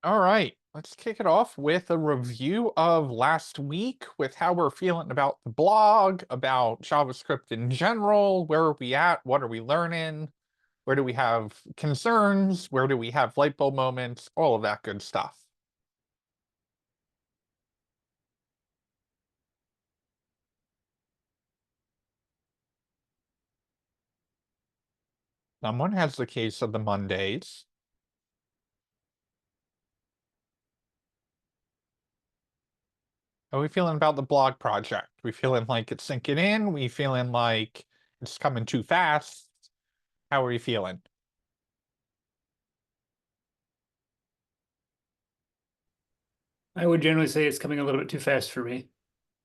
All right, let's kick it off with a review of last week with how we're feeling about the blog, about JavaScript in general. Where are we at? What are we learning? Where do we have concerns? Where do we have light bulb moments? All of that good stuff. Someone has the case of the Mondays. How are we feeling about the blog project? We feeling like it's sinking in? We feeling like it's coming too fast? How are we feeling? I would generally say it's coming a little bit too fast for me.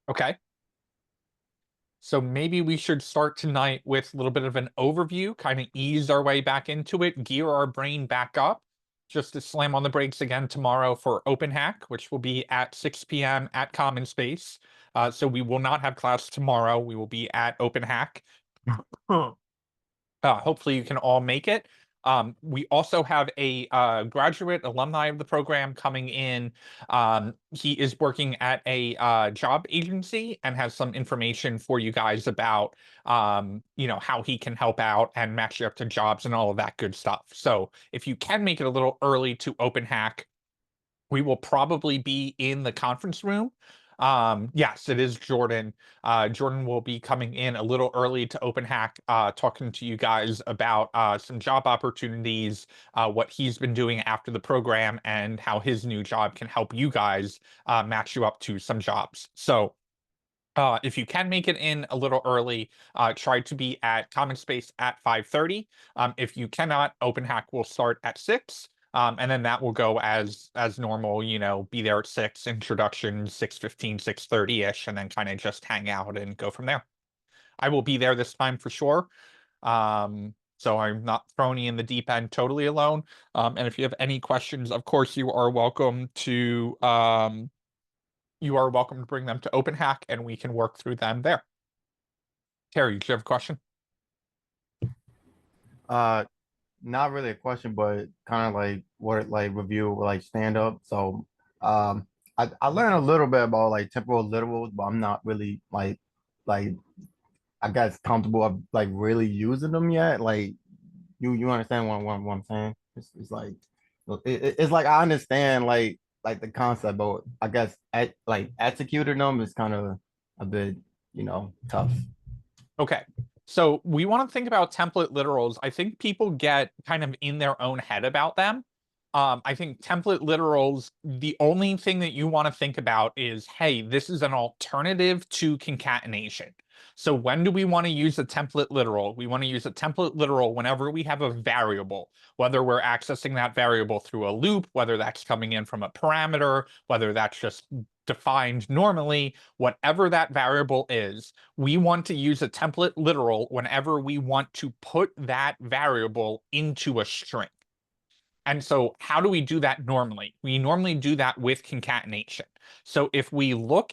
Okay. So maybe we should start tonight with a little bit of an overview, kind of ease our way back into it, gear our brain back up, just to slam on the brakes again tomorrow for Open Hack, which will be at 6 p.m. at Common Space. So we will not have class tomorrow. We will be at Open Hack. Hopefully you can all make it. We also have a graduate alumni of the program coming in. He is working at a job agency and has some information for you guys about, how he can help out and match you up to jobs and all of that good stuff. So if you can make it a little early to Open Hack, we will probably be in the conference room. Yes, it is Jordan. Jordan will be coming in a little early to Open Hack, talking to you guys about some job opportunities, what he's been doing after the program, and how his new job can help you guys match you up to some jobs. So if you can make it in a little early, try to be at Common Space at 5:30. If you cannot, Open Hack will start at 6. And then that will go as normal, be there at 6, introduction, 6:15, 6:30-ish, and then kind of just hang out and go from there. I will be there this time for sure. So I'm not throwing you in the deep end totally alone. And if you have any questions, of course, you are welcome to bring them to Open Hack and we can work through them there. Terry, do you have a question? Uh, Not really a question, but kind of like what like review like stand up. So I learned a little bit about like temporal literals, but I'm not really like I guess comfortable of like really using them yet. Like you understand what I'm saying? It's like it's like I understand like the concept, but I guess like executing them is kind of a bit tough. Okay. So we want to think about template literals. I think people get kind of in their own head about them. I think template literals, the only thing that you want to think about is, hey, this is an alternative to concatenation. So when do we want to use a template literal? We want to use a template literal whenever we have a variable, whether we're accessing that variable through a loop, whether that's coming in from a parameter, whether that's just defined normally, whatever that variable is, we want to use a template literal whenever we want to put that variable into a string. And so how do we do that normally? We normally do that with concatenation. So um, if we look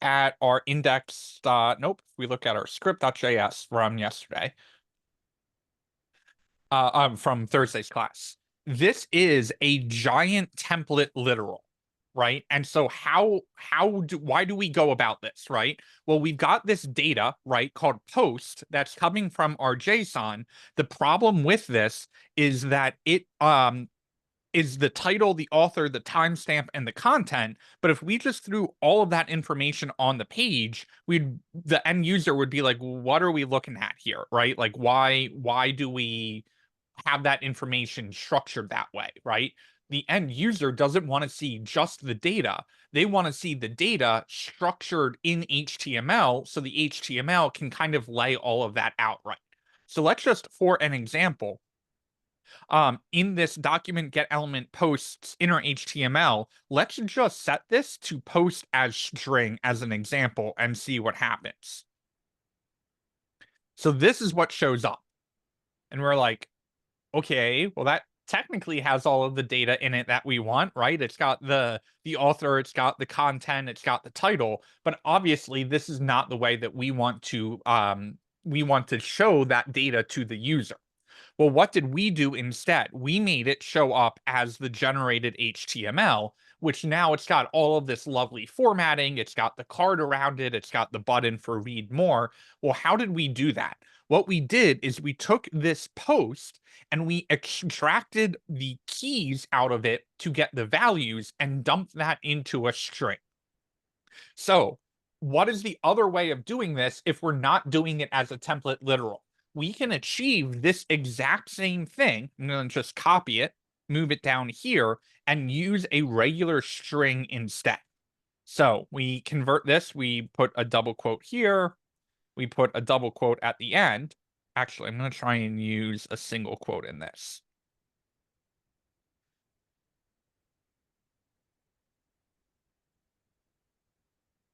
at our index, nope, if we look at our script.js from yesterday, from Thursday's class, this is a giant template literal, right? And so why do we go about this, right? Well, we've got this data, right, called post that's coming from our JSON. The problem with this is that it is the title, the author, the timestamp, and the content. But if we just threw all of that information on the page, the end user would be like, what are we looking at here, right? Like, why do we have that information structured that way, right? The end user doesn't want to see just the data. They want to see the data structured in HTML so the HTML can kind of lay all of that out right. So let's just, for an example, in this document get element posts inner HTML, let's just set this to post as string as an example and see what happens. So this is what shows up. And we're like, okay, well, that technically has all of the data in it that we want, right? It's got the author, it's got the content, it's got the title, but obviously this is not the way that we want to we want to show that data to the user. Well, what did we do instead? We made it show up as the generated HTML, which now it's got all of this lovely formatting. It's got the card around it. It's got the button for read more. Well, how did we do that? What we did is we took this post and we extracted the keys out of it to get the values and dumped that into a string. So what is the other way of doing this if we're not doing it as a template literal? We can achieve this exact same thing. I'm going to just copy it, move it down here, and use a regular string instead. So we convert this, we put a double quote here, we put a double quote at the end. Actually, I'm going to try and use a single quote in this.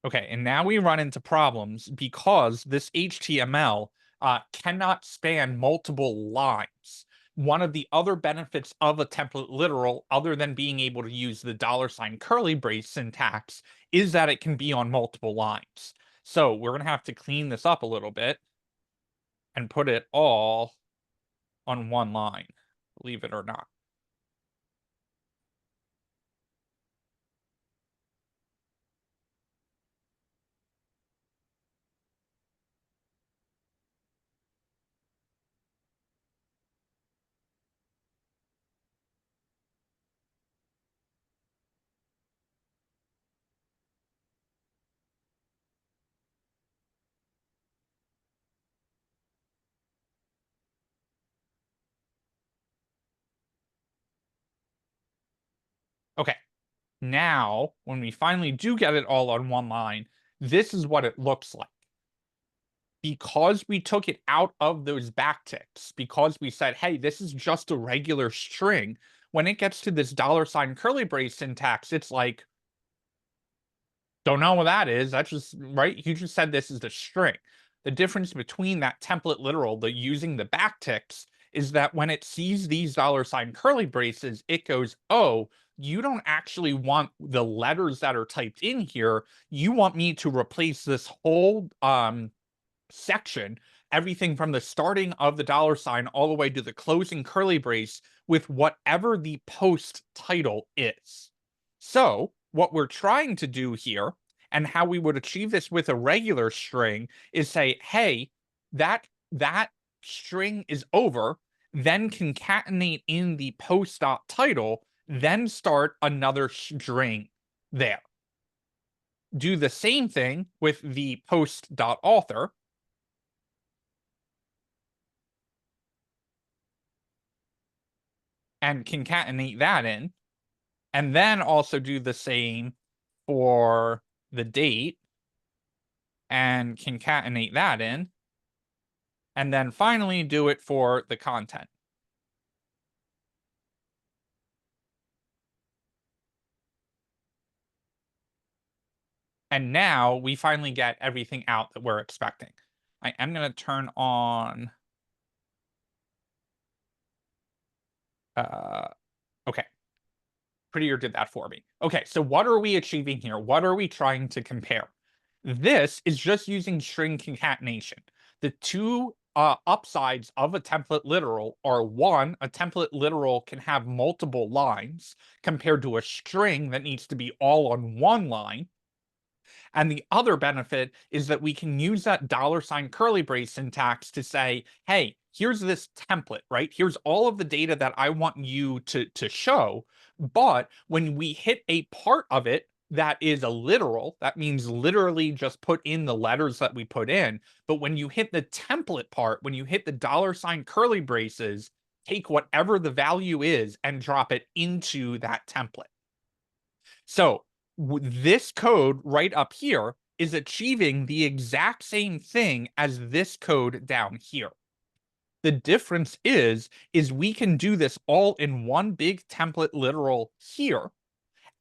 Okay, and now we run into problems because this HTML cannot span multiple lines. One of the other benefits of a template literal, other than being able to use the $ curly brace syntax, is that it can be on multiple lines. So we're going to have to clean this up a little bit and put it all on one line, believe it or not. Okay, now when we finally do get it all on one line, this is what it looks like. Because we took it out of those backticks, because we said, hey, this is just a regular string, when it gets to this $ curly brace syntax, it's like, don't know what that is. That's just, right? You just said this is the string. The difference between that template literal, the using the backticks, is that when it sees these $ curly braces, it goes, oh, you don't actually want the letters that are typed in here. You want me to replace this whole section, everything from the starting of the $ all the way to the closing curly brace, with whatever the post title is. So what we're trying to do here, and how we would achieve this with a regular string, is say, hey, that string is over, then concatenate in the post.title, then start another string there. Do the same thing with the post.author. And concatenate that in, and then also do the same for the date and concatenate that in, and then finally do it for the content. And now we finally get everything out that we're expecting. I am going to turn on okay. Prettier did that for me. Okay, so what are we achieving here? What are we trying to compare? This is just using string concatenation. The two upsides of a template literal are, one, a template literal can have multiple lines compared to a string that needs to be all on one line. And the other benefit is that we can use that $ curly brace syntax to say, hey, here's this template, right? Here's all of the data that I want you to show. But when we hit a part of it that is a literal, that means literally just put in the letters that we put in. But when you hit the template part, when you hit the $ curly braces, take whatever the value is and drop it into that template. So this code right up here is achieving the exact same thing as this code down here. The difference is we can do this all in one big template literal here,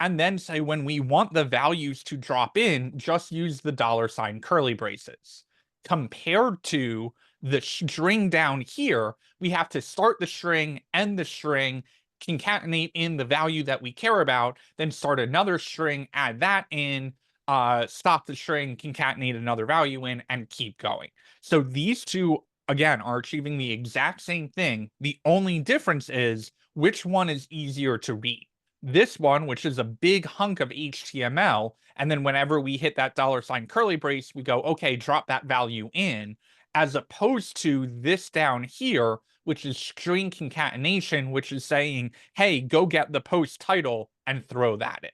and then say when we want the values to drop in, just use the $ curly braces. Compared to the string down here, we have to start the string, end the string, concatenate in the value that we care about, then start another string, add that in, stop the string, concatenate another value in, and keep going. So these two, again, are achieving the exact same thing. The only difference is which one is easier to read. This one, which is a big hunk of HTML, and then whenever we hit that $ curly brace, we go, okay, drop that value in, as opposed to this down here, which is string concatenation, which is saying, hey, go get the post title and throw that in.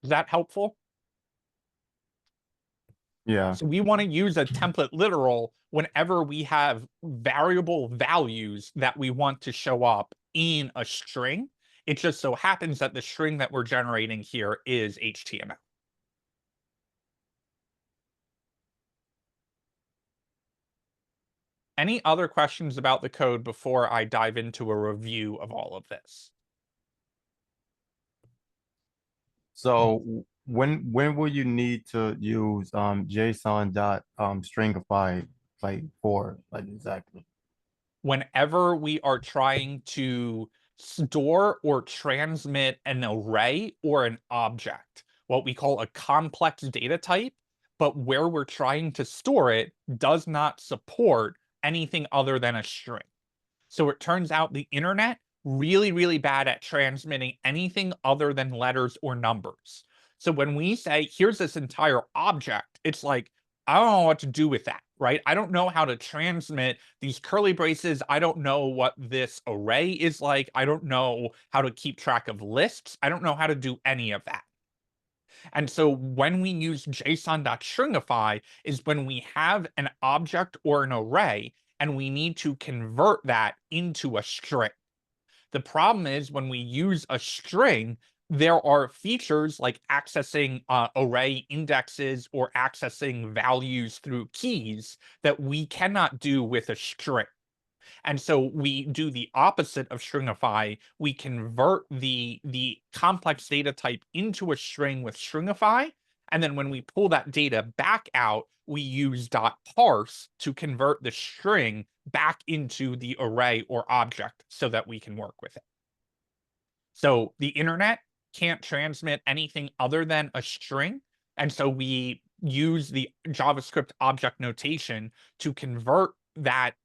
Is that helpful? Yeah. So we want to use a template literal whenever we have variable values that we want to show up in a string. It just so happens that the string that we're generating here is HTML. Any other questions about the code before I dive into a review of all of this? So when will you need to use JSON dot stringify like for like exactly? Whenever we are trying to store or transmit an array or an object, what we call a complex data type, but where we're trying to store it does not support anything other than a string. So it turns out the internet really, really bad at transmitting anything other than letters or numbers. So when we say, here's this entire object, it's like, I don't know what to do with that, right? I don't know how to transmit these curly braces. I don't know what this array is like. I don't know how to keep track of lists. I don't know how to do any of that. And so when we use JSON.stringify is when we have an object or an array and we need to convert that into a string. The problem is when we use a string, there are features like accessing array indexes or accessing values through keys that we cannot do with a string. And so we do the opposite of stringify. We convert the complex data type into a string with stringify. And then when we pull that data back out, we use .parse to convert the string back into the array or object so that we can work with it. So the internet can't transmit anything other than a string. And so we use the JavaScript object notation to convert that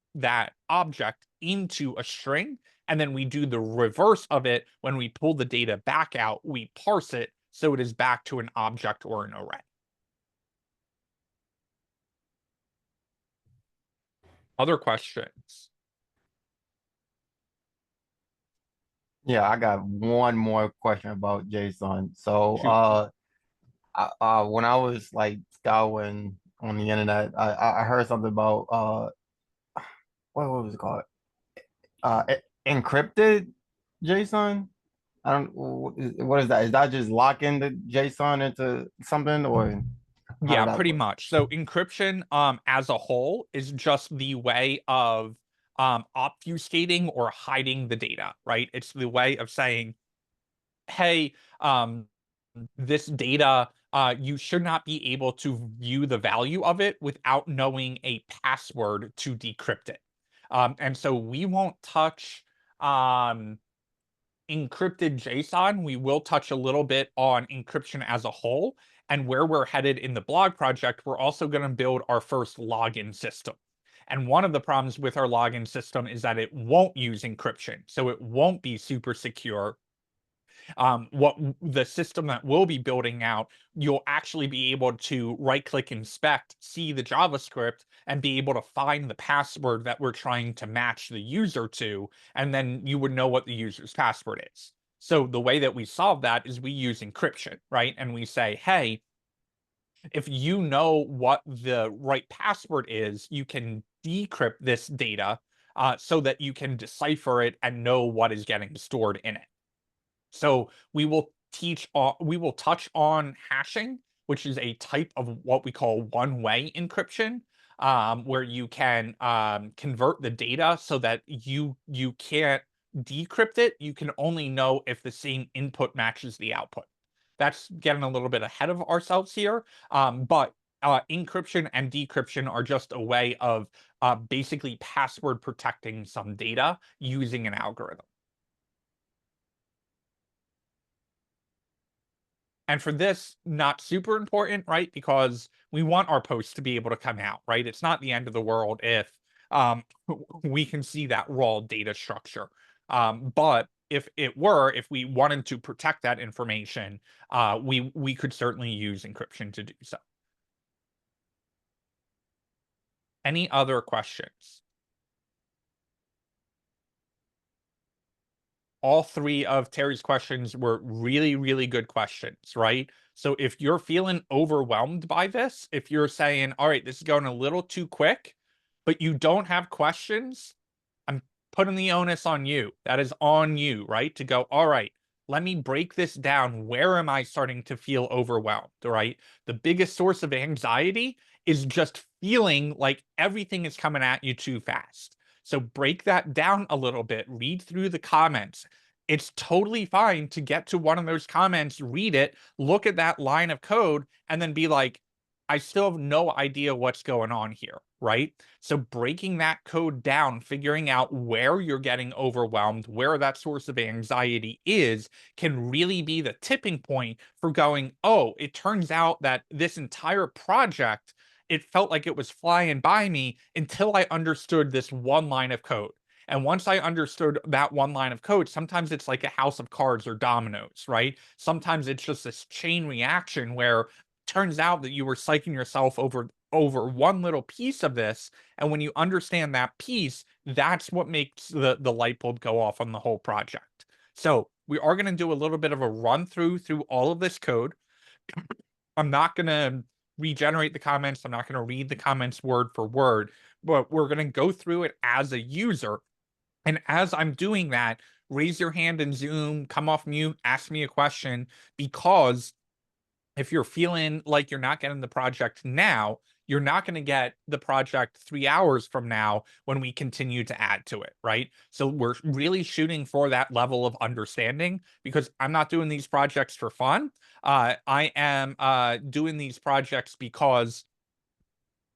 object into a string. And then we do the reverse of it when we pull the data back out, we parse it so it is back to an object or an array. Other questions? Yeah, I got one more question about JSON. So Shoot. when I was like scouring on the internet, I heard something about what was it called? Encrypted JSON. I don't what is that? Is that just locking the JSON into something or how Yeah, did that pretty work? much. So encryption as a whole is just the way of obfuscating or hiding the data, right? It's the way of saying, hey, this data, you should not be able to view the value of it without knowing a password to decrypt it. And so we won't touch um encrypted JSON. We will touch a little bit on encryption as a whole. And where we're headed in the blog project, we're also going to build our first login system. And one of the problems with our login system is that it won't use encryption. So it won't be super secure. What the system that we'll be building out, you'll actually be able to right click inspect, see the JavaScript, and be able to find the password that we're trying to match the user to, and then you would know what the user's password is. So the way that we solve that is we use encryption, right? And we say, hey, if you know what the right password is, you can decrypt this data so that you can decipher it and know what is getting stored in it. So we will touch on hashing, which is a type of what we call one-way encryption, where you can convert the data so that you can't decrypt it. You can only know if the same input matches the output. That's getting a little bit ahead of ourselves here, but encryption and decryption are just a way of basically password protecting some data using an algorithm. And for this, not super important, right? Because we want our posts to be able to come out, right? It's not the end of the world if um, we can see that raw data structure. But if it were, if we wanted to protect that information, we could certainly use encryption to do so. Any other questions? All three of Terry's questions were really, really good questions, right? So if you're feeling overwhelmed by this, if you're saying, all right, this is going a little too quick, but you don't have questions, I'm putting the onus on you. That is on you, right? To go, all right, let me break this down. Where am I starting to feel overwhelmed, right? The biggest source of anxiety is just feeling like everything is coming at you too fast. So break that down a little bit, read through the comments. It's totally fine to get to one of those comments, read it, look at that line of code, and then be like, I still have no idea what's going on here, right? So breaking that code down, figuring out where you're getting overwhelmed, where that source of anxiety is, can really be the tipping point for going, oh, it turns out that this entire project, it felt like it was flying by me until I understood this one line of code. And once I understood that one line of code, sometimes it's like a house of cards or dominoes, right? Sometimes it's just this chain reaction where turns out that you were psyching yourself over one little piece of this, and when you understand that piece, that's what makes the light bulb go off on the whole project. So we are going to do a little bit of a run through all of this code. I'm not going to regenerate the comments. I'm not going to read the comments word for word, but we're going to go through it as a user. And as I'm doing that, raise your hand in Zoom, come off mute, ask me a question, because if you're feeling like you're not getting the project now, you're not going to get the project 3 hours from now when we continue to add to it, right? So we're really shooting for that level of understanding, because I'm not doing these projects for fun. I am doing these projects because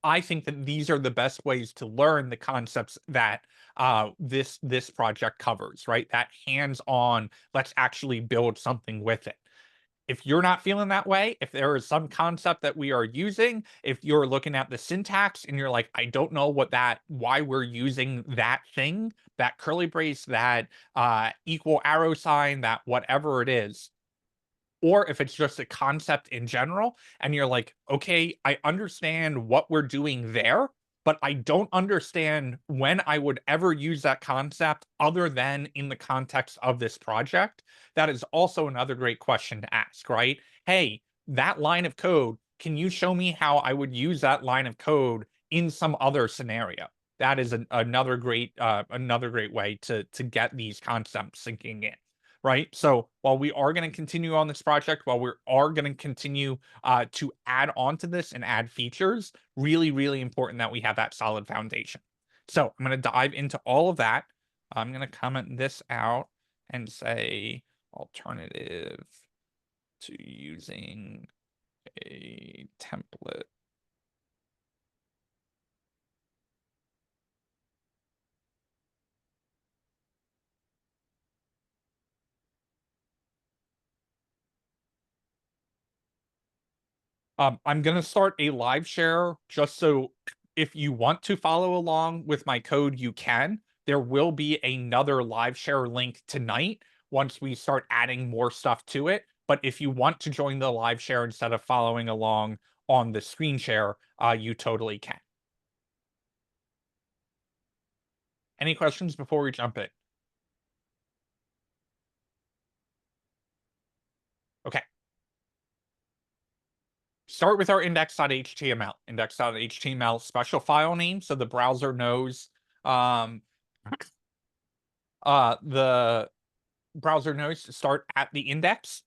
I think that these are the best ways to learn the concepts that this project covers, right? That hands-on, let's actually build something with it. If you're not feeling that way, if there is some concept that we are using, if you're looking at the syntax and you're like, I don't know why we're using that thing, that curly brace, that equal arrow sign, that whatever it is, or if it's just a concept in general, and you're like, okay, I understand what we're doing there, but I don't understand when I would ever use that concept other than in the context of this project. That is also another great question to ask, right? Hey, that line of code, can you show me how I would use that line of code in some other scenario? That is another great way to get these concepts sinking in, right? So while we are going to continue on this project, while we are going to continue to add on to this and add features, really, really important that we have that solid foundation. So I'm going to dive into all of that. I'm going to comment this out and say alternative to using a template. I'm going to start a live share just so if you want to follow along with my code, you can. There will be another live share link tonight once we start adding more stuff to it. But if you want to join the live share instead of following along on the screen share, you totally can. Any questions before we jump in? Okay. Start with our index.html. Index.html special file name, so the browser knows um, the browser knows to start at the index.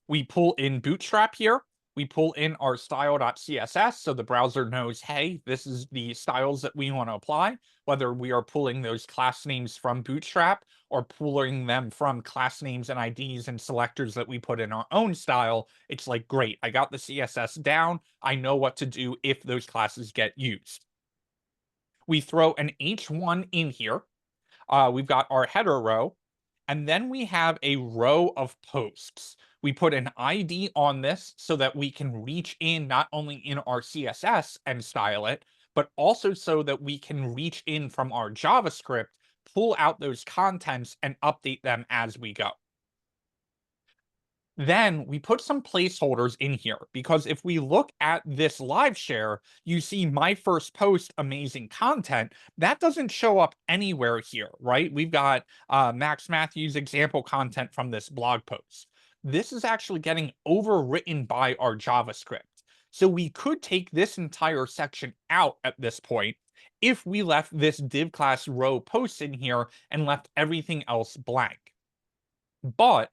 We pull in Bootstrap here. We pull in our style.css, so the browser knows, hey, this is the styles that we want to apply, whether we are pulling those class names from Bootstrap or pulling them from class names and IDs and selectors that we put in our own style. It's like, great, I got the CSS down. I know what to do if those classes get used. We throw an H1 in here. We've got our header row, and then we have a row of posts. We put an ID on this so that we can reach in not only in our CSS and style it, but also so that we can reach in from our JavaScript, pull out those contents and update them as we go. Then we put some placeholders in here because if we look at this live share, you see my first post, amazing content. That doesn't show up anywhere here, right? We've got Max Matthews example content from this blog post. This is actually getting overwritten by our JavaScript. So we could take this entire section out at this point if we left this div class row post in here and left everything else blank. But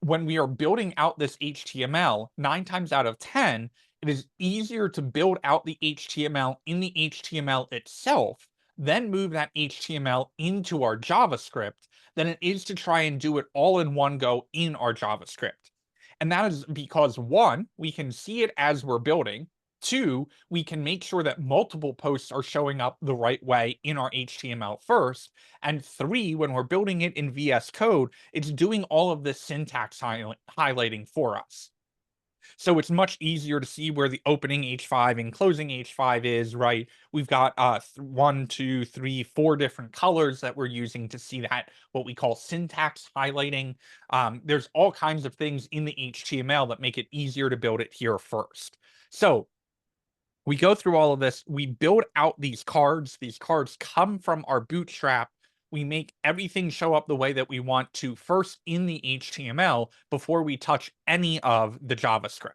when we are building out this HTML, 9 times out of 10, it is easier to build out the HTML in the HTML itself, then move that HTML into our JavaScript than it is to try and do it all in one go in our JavaScript. And that is because, one, we can see it as we're building. Two, we can make sure that multiple posts are showing up the right way in our HTML first. And three, when we're building it in VS Code, it's doing all of this syntax highlighting for us. So it's much easier to see where the opening H5 and closing H5 is, right? We've got 1, 2, 3, 4 different colors that we're using to see that, what we call syntax highlighting. There's all kinds of things in the HTML that make it easier to build it here first. So we go through all of this, we build out these cards come from our Bootstrap. We make everything show up the way that we want to first in the HTML before we touch any of the JavaScript.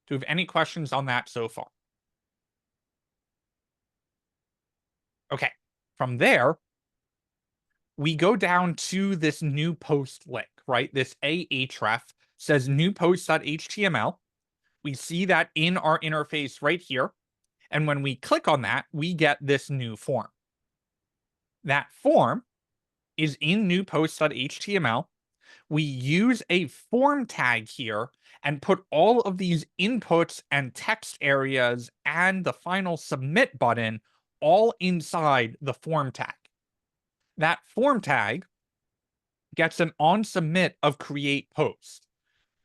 Do you have any questions on that so far? Okay, from there, we go down to this new post link, right? This ahref says new post.html. We see that in our interface right here. And when we click on that, we get this new form. That form is in new post.html. We use a form tag here and put all of these inputs and text areas and the final submit button all inside the form tag. That form tag gets an on submit of create post.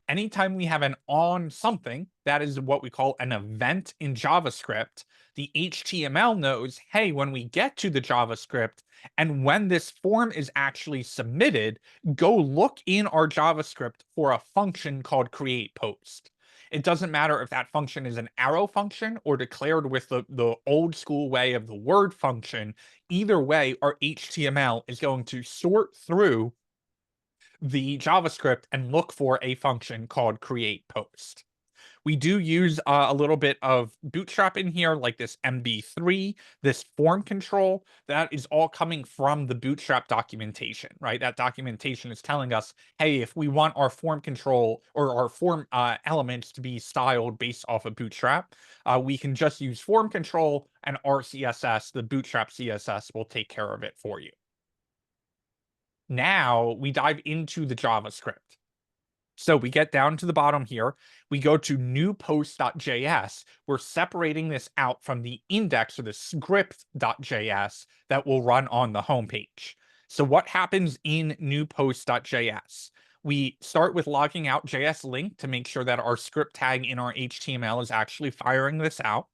Anytime we have an on something, that is what we call an event in JavaScript. The HTML knows, hey, when we get to the JavaScript and when this form is actually submitted, go look in our JavaScript for a function called create post. It doesn't matter if that function is an arrow function or declared with the old school way of the word function. Either way, our HTML is going to sort through the JavaScript and look for a function called create post. We do use a little bit of Bootstrap in here, like this MB3, this form control. That is all coming from the Bootstrap documentation, right? That documentation is telling us, hey, if we want our form control or our form elements to be styled based off of Bootstrap, we can just use form control and our CSS, the Bootstrap CSS, will take care of it for you. Now we dive into the JavaScript. So we get down to the bottom here. We go to new post.js. We're separating this out from the index or the script.js that will run on the homepage. So what happens in new post.js? We start with logging out JS link to make sure that our script tag in our HTML is actually firing this out.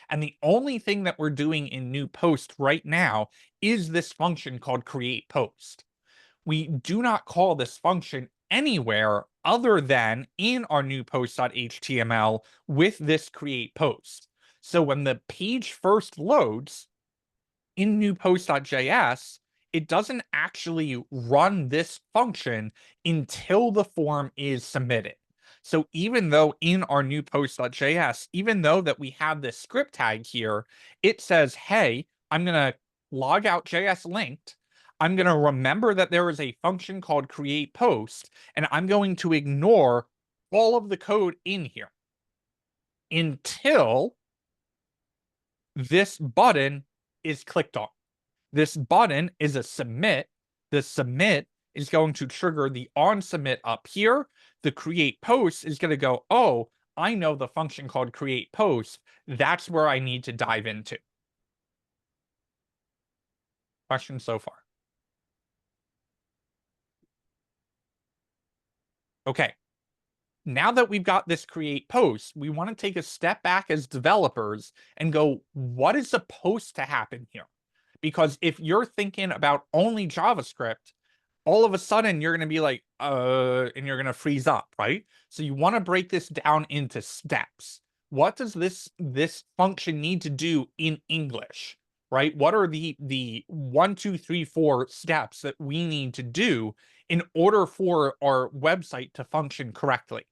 And the only thing that we're doing in new post right now is this function called create post. We do not call this function anywhere other than in our new post.html with this create post. So when the page first loads in new post.js, it doesn't actually run this function until the form is submitted. So even though in our new post.js, even though that we have this script tag here, it says, hey, I'm going to log out JS linked. I'm going to remember that there is a function called create post, and I'm going to ignore all of the code in here until this button is clicked on. This button is a submit. The submit is going to trigger the on submit up here. The create post is going to go, oh, I know the function called create post. That's where I need to dive into. Questions so far? Okay. Now that we've got this create post, we want to take a step back as developers and go, what is supposed to happen here? Because if you're thinking about only JavaScript, all of a sudden you're going to be like, and you're going to freeze up, right? So you want to break this down into steps. What does this function need to do in English, right? What are the 1, 2, 3, 4 steps that we need to do in order for our website to function correctly?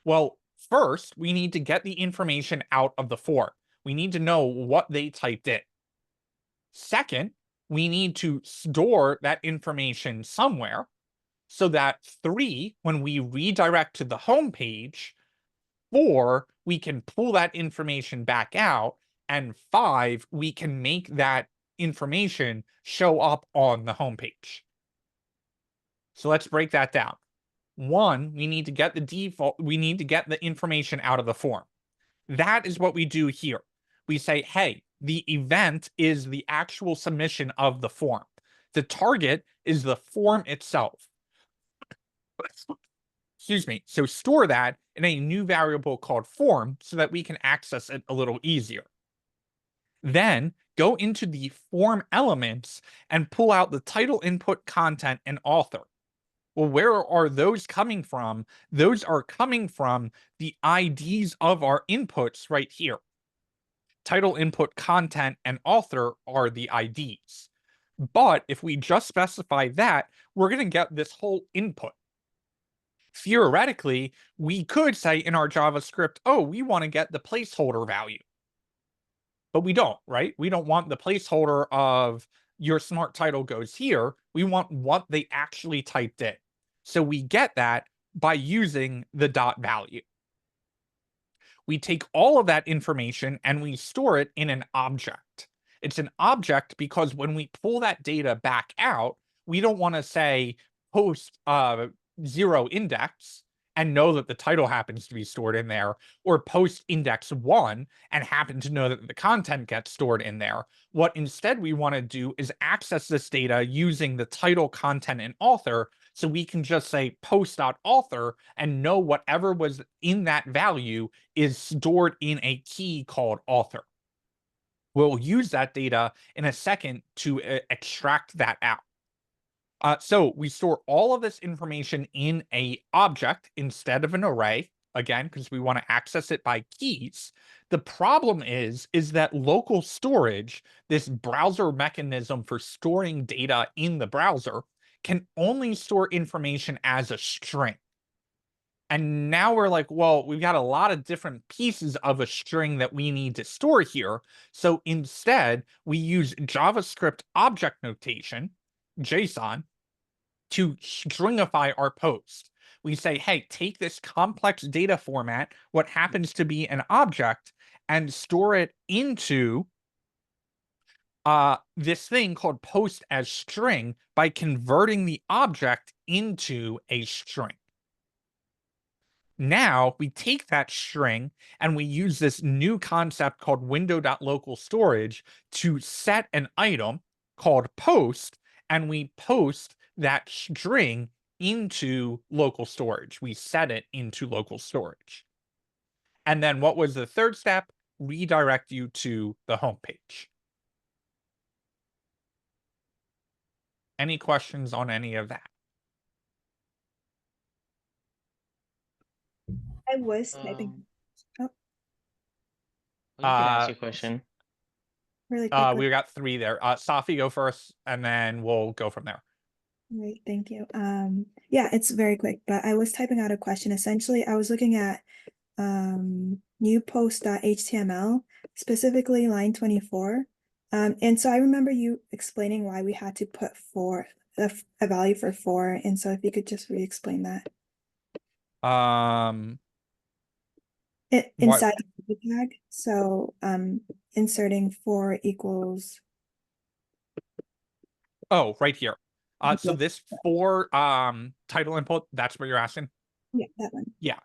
Well, first, we need to get the information out of the form. We need to know what they typed in. Second, we need to store that information somewhere so that 3, when we redirect to the home page, 4, we can pull that information back out, and 5, we can make that information show up on the home page. So let's break that down. 1, we need to get the information out of the form. That is what we do here. We say, hey, the event is the actual submission of the form. The target is the form itself. Excuse me. So store that in a new variable called form so that we can access it a little easier. Then go into the form elements and pull out the title, input, content, and author. Well, where are those coming from? Those are coming from the IDs of our inputs right here. Title, input, content, and author are the IDs. But if we just specify that, we're going to get this whole input. Theoretically, we could say in our JavaScript, oh, we want to get the placeholder value. But we don't, right? We don't want the placeholder of your smart title goes here. We want what they actually typed in. So we get that by using the dot value. We take all of that information and we store it in an object. It's an object because when we pull that data back out, we don't want to say post 0 index and know that the title happens to be stored in there, or post index 1 and happen to know that the content gets stored in there. What instead we want to do is access this data using the title, content, and author, so we can just say post.author and know whatever was in that value is stored in a key called author. We'll use that data in a second to extract that out. So we store all of this information in a object instead of an array, again, because we want to access it by keys. The problem is that local storage, this browser mechanism for storing data in the browser, can only store information as a string. And now we're like, well, we've got a lot of different pieces of a string that we need to store here. So instead, we use JavaScript object notation, JSON, to stringify our post. We say, hey, take this complex data format, what happens to be an object, and store it into this thing called post as string by converting the object into a string. Now we take that string and we use this new concept called window.local storage to set an item called post, and we post that string into local storage. We set it into local storage. And then what was the third step? Redirect you to the home page. Any questions on any of that? I was typing. Oh, You can ask Uh, your question. really quickly. We got 3 there. Safi, go first, and then we'll go from there. Great, thank you. Yeah, it's very quick, but I was typing out a question. Essentially, I was looking at new post.html, specifically line 24. And so I remember you explaining why we had to put a value for 4. And so if you could just re-explain that. Inside the tag. So inserting 4 equals. Oh, right here. So Yeah. this 4 title input, that's what you're asking? Yeah, that one. Yeah.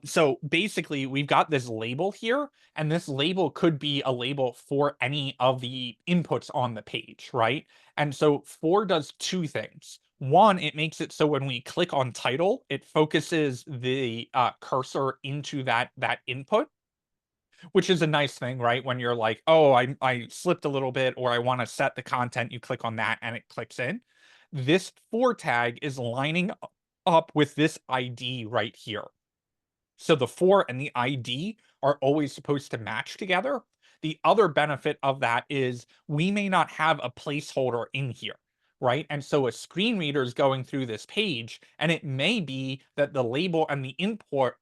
So basically we've got this label here, and this label could be a label for any of the inputs on the page, right? And so 4 does 2 things. One, it makes it so when we click on title, it focuses the cursor into that input, which is a nice thing, right? When you're like, oh, I slipped a little bit, or I want to set the content, you click on that and it clicks in. This for tag is lining up with this ID right here. So the for and the ID are always supposed to match together. The other benefit of that is we may not have a placeholder in here, right? And so a screen reader is going through this page, and it may be that the label and the input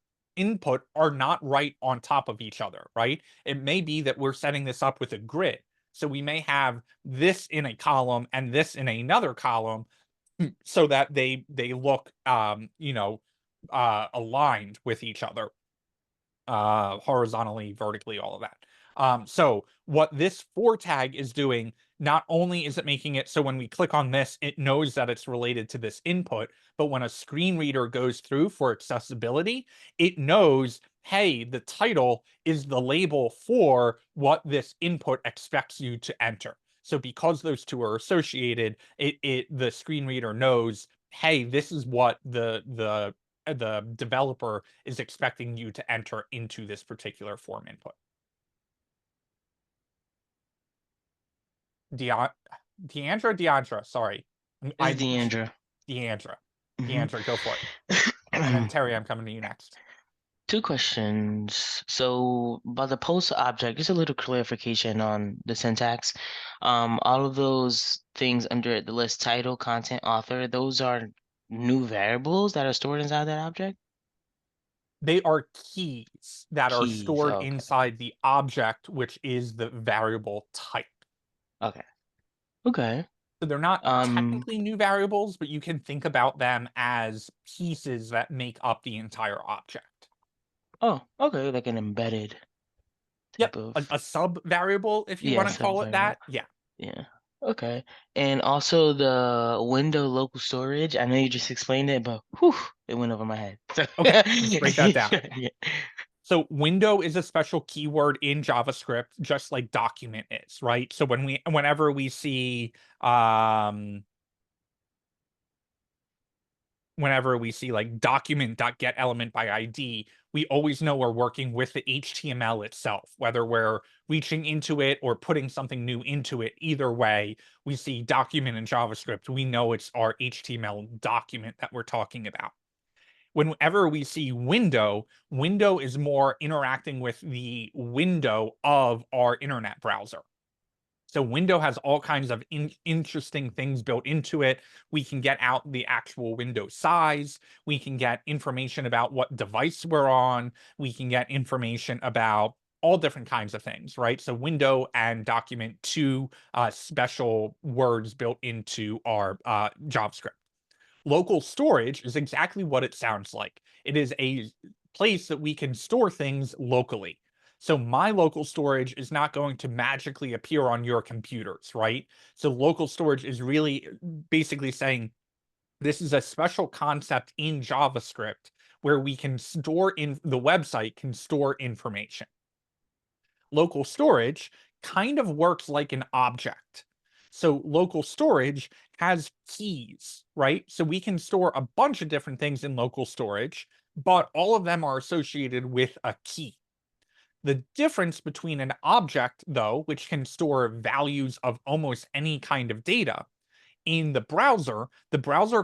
are not right on top of each other, right? It may be that we're setting this up with a grid. So we may have this in a column and this in another column so that they look aligned with each other, horizontally, vertically, all of that. So what this for tag is doing, not only is it making it so when we click on this, it knows that it's related to this input, but when a screen reader goes through for accessibility, it knows, hey, the title is the label for what this input expects you to enter. So because those two are associated, the screen reader knows, hey, this is what the developer is expecting you to enter into this particular form input. Deandra, sorry. It's Deandra. Deandra. Mhm. Deandra, go for it. And then Terry, I'm coming to you next. Two questions. So by the post object, just a little clarification on the syntax. All of those things under the list title, content, author, those are new variables that are stored inside that object? They are keys that are Keys, stored okay. inside the object, which is the variable type. Okay. Okay. So they're not Um, technically new variables, but you can think about them as pieces that make up the entire object. oh, okay, like an embedded Yep, type of, a sub variable, if you yeah, want to call it sub-variable. that. Yeah. Yeah. Okay. And also the window local storage. I know you just explained it, but whew, it went over my head. So Okay, let's break that down. yeah. So window is a special keyword in JavaScript, just like document is, right? So whenever we see like document.getElementById, we always know we're working with the HTML itself, whether we're reaching into it or putting something new into it. Either way, we see document in JavaScript, we know it's our HTML document that we're talking about. Whenever we see window is more interacting with the window of our internet browser. So window has all kinds of interesting things built into it. We can get out the actual window size. We can get information about what device we're on. We can get information about all different kinds of things, right? So window and document, two special words built into our JavaScript. Local storage is exactly what it sounds like. It is a place that we can store things locally. So my local storage is not going to magically appear on your computers, right? So local storage is really basically saying this is a special concept in JavaScript where we can store in the website can store information. Local storage kind of works like an object. So local storage has keys, right? So we can store a bunch of different things in local storage, but all of them are associated with a key. The difference between an object, though, which can store values of almost any kind of data, in the browser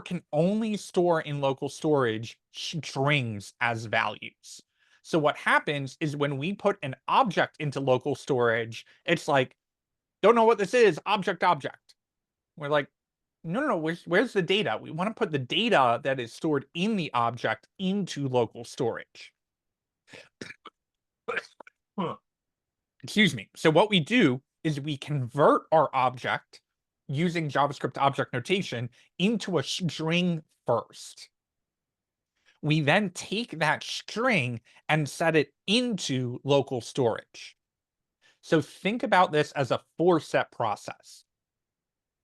can only store in local storage strings as values. So what happens is when we put an object into local storage, it's like, don't know what this is, object. We're like, no, where's the data? We want to put the data that is stored in the object into local storage. Excuse me. So what we do is we convert our object using JavaScript object notation into a string first. We then take that string and set it into local storage. So think about this as a 4-step process,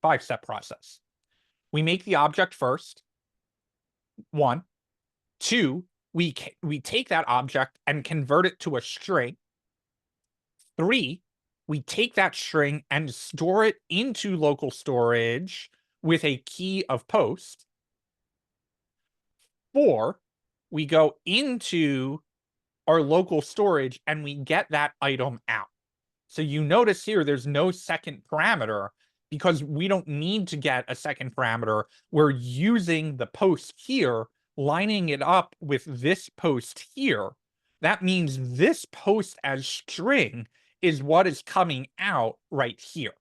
5-step process. We make the object first, 1. 2, we take that object and convert it to a string. 3, we take that string and store it into local storage with a key of post. 4, we go into our local storage and we get that item out. So you notice here, there's no second parameter because we don't need to get a second parameter. We're using the post here, lining it up with this post here. That means this post as string is what is coming out right here.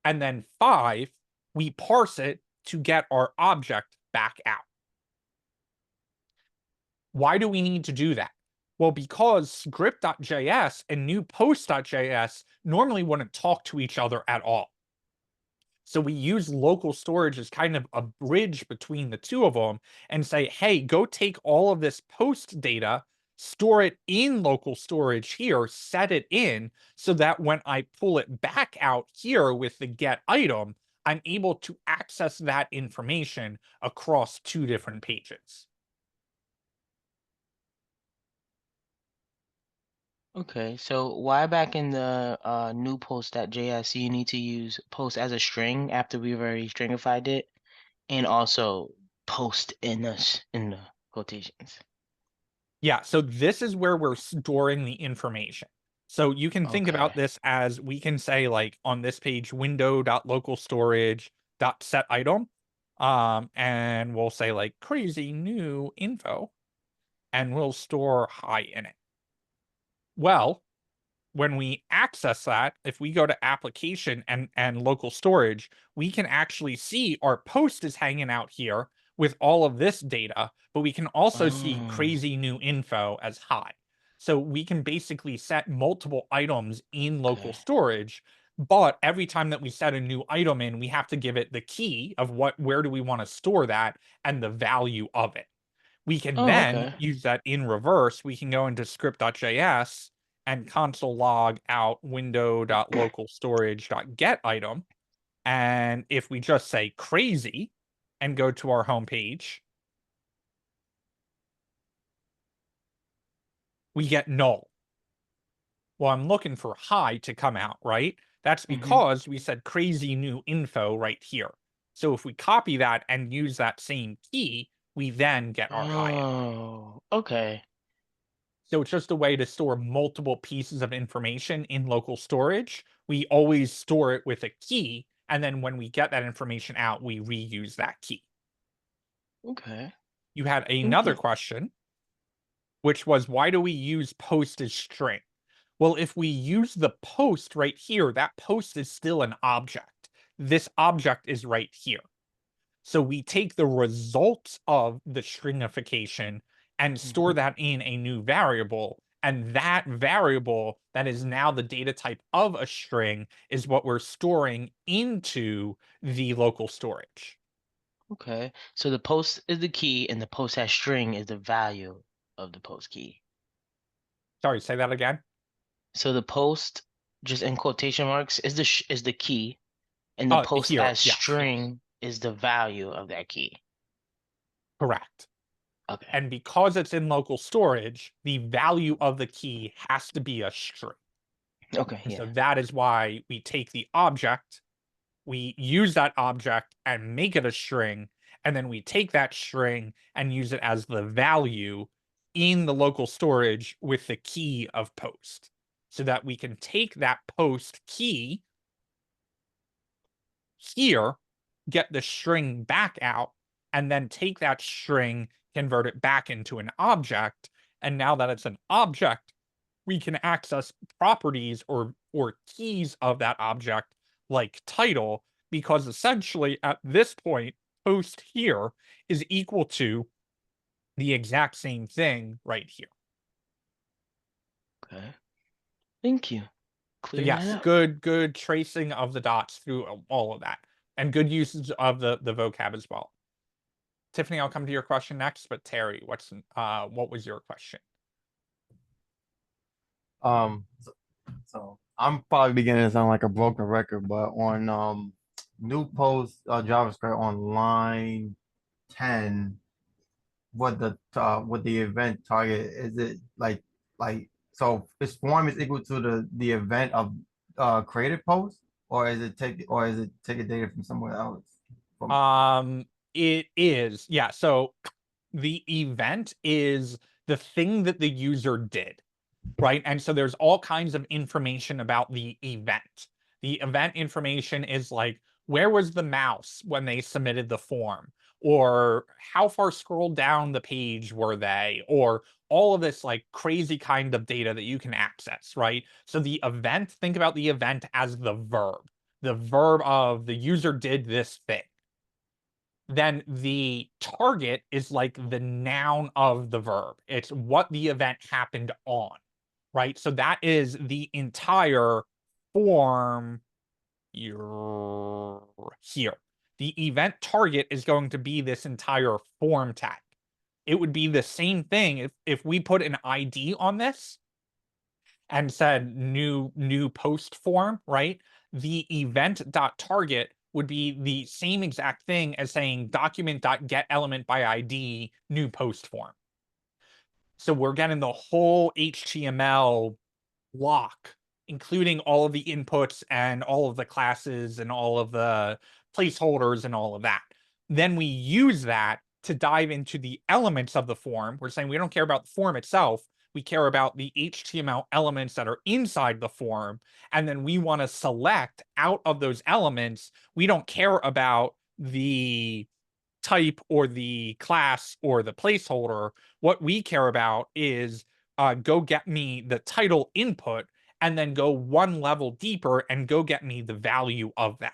And then 5, we parse it to get our object back out. Why do we need to do that? Well, because script.js and new post.js normally wouldn't talk to each other at all. So we use local storage as kind of a bridge between the two of them and say, hey, go take all of this post data, store it in local storage here, set it in so that when I pull it back out here with the get item, I'm able to access that information across 2 different pages. Okay, so why back in the new post.js you need to use post as a string after we've already stringified it, and also post in the quotations? Yeah, so this is where we're storing the information. So you can think Okay. about this as we can say like on this page window.localstorage.set item, and we'll say like crazy new info, and we'll store hi in it. Well, when we access that, if we go to application and local storage, we can actually see our post is hanging out here with all of this data, but we can also see Oh, crazy new info as high. So we can basically set multiple items in local okay. storage, but every time that we set a new item in, we have to give it the key of where do we want to store that and the value of it. We can Oh, then okay. use that in reverse. We can go into script.js and console log out window.localstorage.get item. And if we just say crazy and go to our home page, we get null. Well, I'm looking for high to come out, right? That's Mm-hmm. because we said crazy new info right here. So if we copy that and use that same key, we then get our high out. Oh, okay. So it's just a way to store multiple pieces of information in local storage. We always store it with a key, and then when we get that information out, we reuse that key. Okay. You had Thank another you. question, which was why do we use post as string? Well, if we use the post right here, that post is still an object. This object is right here. So we take the results of the stringification and store Mhm. that in a new variable. And that variable that is now the data type of a string is what we're storing into the local storage. Okay. So the post is the key and the post hash string is the value of the post key. Sorry, say that again. So the post, just in quotation marks, is the key, and the post Here, as yes, string is the value of that key. correct. Okay. And because it's in local storage, the value of the key has to be a string. Okay, And so yeah. that is why we take the object, we use that object and make it a string, and then we take that string and use it as the value in the local storage with the key of post, so that we can take that post key here, get the string back out, and then take that string, convert it back into an object. And now that it's an object, we can access properties or keys of that object like title, because essentially at this point, post here is equal to the exact same thing right here. Okay. Thank you. So Clearing that yes, up. good tracing of the dots through all of that, and good usage of the vocab as well. Tiffany, I'll come to your question next, but Terry, what was your question? So I'm probably beginning to sound like a broken record, but on new post JavaScript on line 10, what the event target is, it like so its form is equal to the event of created post? or is it taking data from somewhere else? From It is, yeah. So the event is the thing that the user did, right? And so there's all kinds of information about the event. The event information is like, where was the mouse when they submitted the form? Or how far scrolled down the page were they? Or all of this like crazy kind of data that you can access, right? So the event, think about the event as the verb of the user did this thing. Then the target is like the noun of the verb. It's what the event happened on, right? So that is the entire form here. The event target is going to be this entire form tag. It would be the same thing if we put an ID on this and said new post form, right? The event.target would be the same exact thing as saying document.getElementById new post form. So we're getting the whole HTML block, including all of the inputs and all of the classes and all of the placeholders and all of that. Then we use that to dive into the elements of the form. We're saying we don't care about the form itself. We care about the HTML elements that are inside the form. And then we want to select out of those elements. We don't care about the type or the class or the placeholder. What we care about is go get me the title input and then go one level deeper and go get me the value of that.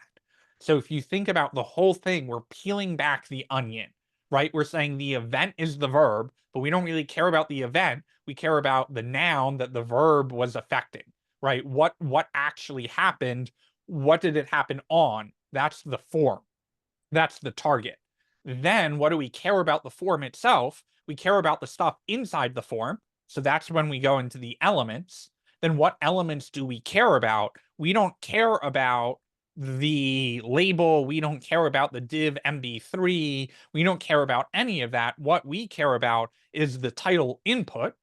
So if you think about the whole thing, we're peeling back the onion, right? We're saying the event is the verb, but we don't really care about the event. We care about the noun that the verb was affecting, right? What actually happened? What did it happen on? That's the form. That's the target. Then what do we care about the form itself? We care about the stuff inside the form. So that's when we go into the elements. Then what elements do we care about? We don't care about the label. We don't care about the div MB3. We don't care about any of that. What we care about is the title input.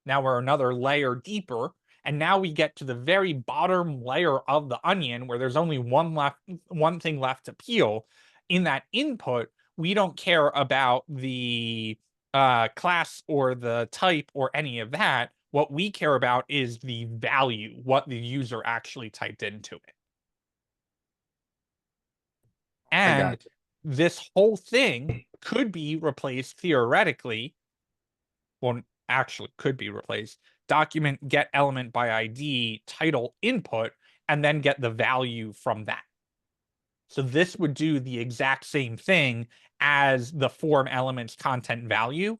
Now we're another layer deeper. And now we get to the very bottom layer of the onion where there's only one thing left to peel. In that input, we don't care about the class or the type or any of that. What we care about is the value, what the user actually typed into it. I And got you. this whole thing could be replaced theoretically. Well, actually could be replaced. Document get element by ID title input and then get the value from that. So this would do the exact same thing as the form elements content value,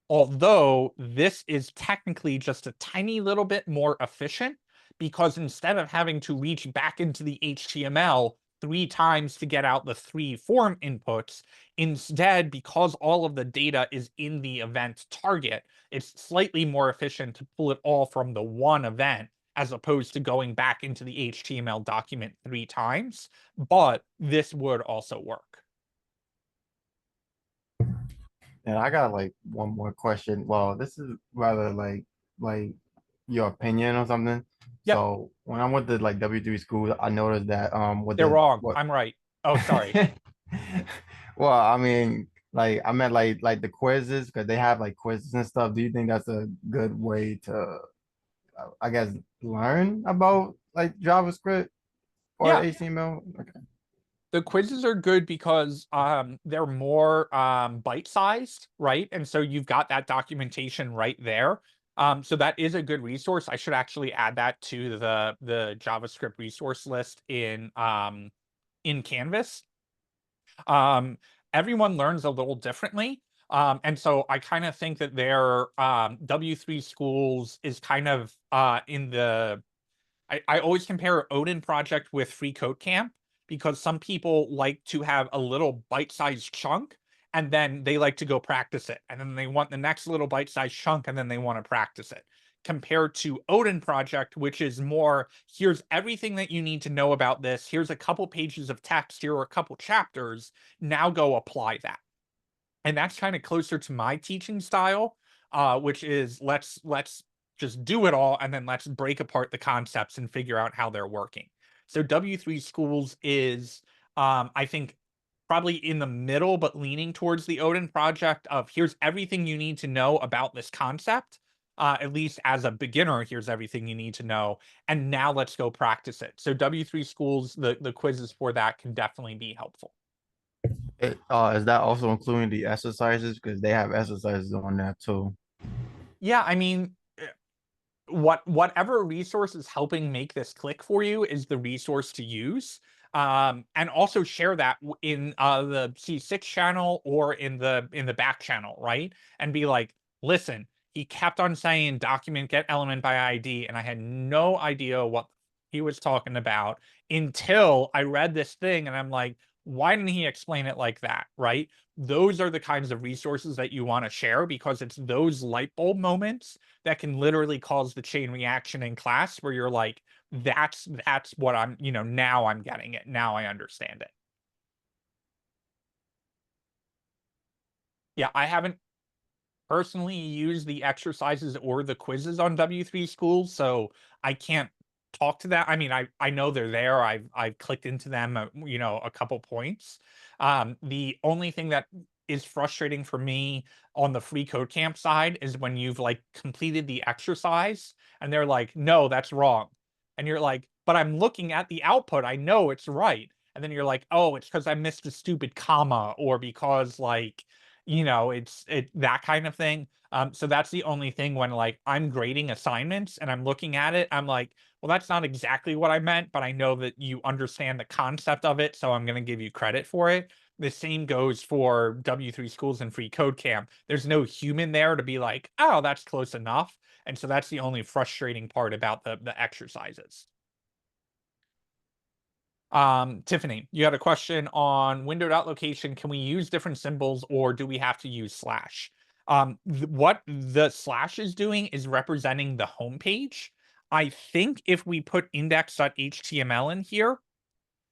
although this is technically just a tiny little bit more efficient because instead of having to reach back into the HTML 3 times to get out the 3 form inputs, instead, because all of the data is in the event target, it's slightly more efficient to pull it all from the one event as opposed to going back into the HTML document 3 times. But this would also work. And I got like one more question. Well, this is rather like your opinion or something. Yep. So when I went to like W3 school, I noticed that what They're wrong. what I'm right. Oh, sorry. well, I mean, like I meant like the quizzes because they have like quizzes and stuff. Do you think that's a good way to, I guess, learn about like JavaScript or Yeah. HTML? Okay. The quizzes are good because they're more bite-sized, right? And so you've got that documentation right there. So that is a good resource. I should actually add that to the JavaScript resource list in Canvas. Everyone learns a little differently. And so I kind of think that their W3 schools is kind of in the I always compare Odin project with Free Code Camp because some people like to have a little bite-sized chunk and then they like to go practice it. And then they want the next little bite-sized chunk and then they want to practice it. Compared to Odin project, which is more, here's everything that you need to know about this. Here's a couple pages of text. Here are a couple chapters. Now go apply that. And that's kind of closer to my teaching style, which is let's just do it all and then let's break apart the concepts and figure out how they're working. So W3 Schools is, I think, probably in the middle, but leaning towards the Odin project of here's everything you need to know about this concept. At least as a beginner, here's everything you need to know. And now let's go practice it. So W3 Schools, the quizzes for that can definitely be helpful. Is that also including the exercises? Because they have exercises on that too. Yeah, I mean, whatever resource is helping make this click for you is the resource to use. And also share that in the C6 channel or in the back channel, right? And be like, listen, he kept on saying document get element by ID, and I had no idea what he was talking about until I read this thing, and I'm like, why didn't he explain it like that, right? Those are the kinds of resources that you want to share, because it's those light bulb moments that can literally cause the chain reaction in class where you're like, that's what I'm, now I'm getting it. Now I understand it. Yeah, I haven't personally used the exercises or the quizzes on W3 Schools, so I can't talk to that. I mean, I know they're there. I've clicked into them, a couple points. The only thing that is frustrating for me on the free code camp side is when you've like completed the exercise and they're like, no, that's wrong. And you're like, but I'm looking at the output. I know it's right. And then you're like, oh, it's because I missed a stupid comma, or because like, it's that kind of thing. So that's the only thing when like I'm grading assignments and I'm looking at it, I'm like, well, that's not exactly what I meant, but I know that you understand the concept of it, so I'm going to give you credit for it. The same goes for W3 Schools and Free Code Camp. There's no human there to be like, oh, that's close enough. And so that's the only frustrating part about the exercises. Tiffany, you had a question on window.location. Can we use different symbols, or do we have to use slash? What the slash is doing is representing the home page. I think if we put index.html in here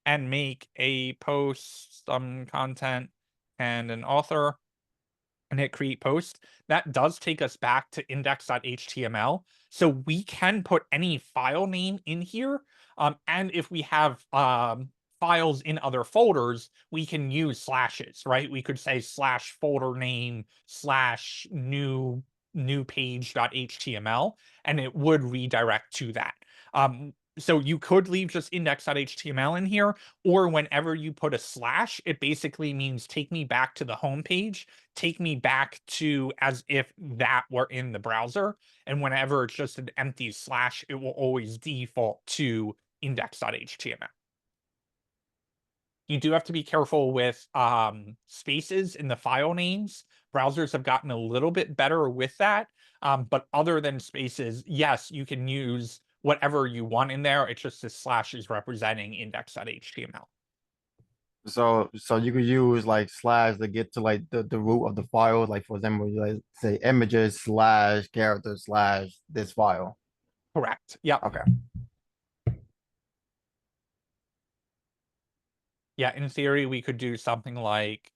and make a post, some content, and an author, and hit create post, that does take us back to index.html. So we can put any file name in here. And if we have files in other folders, we can use slashes, right? We could say slash folder name slash new page.html, and it would redirect to that. So you could leave just index.html in here, or whenever you put a slash, it basically means take me back to the home page, take me back to as if that were in the browser. And whenever it's just an empty slash, it will always default to index.html. You do have to be careful with spaces in the file names. Browsers have gotten a little bit better with that. But other than spaces, yes, you can use whatever you want in there. It's just the slash is representing index.html. So you could use like slash to get to like the root of the file. Like for example, you like say images slash character slash this file. Correct. Yeah. Okay. Yeah, in theory, we could do something like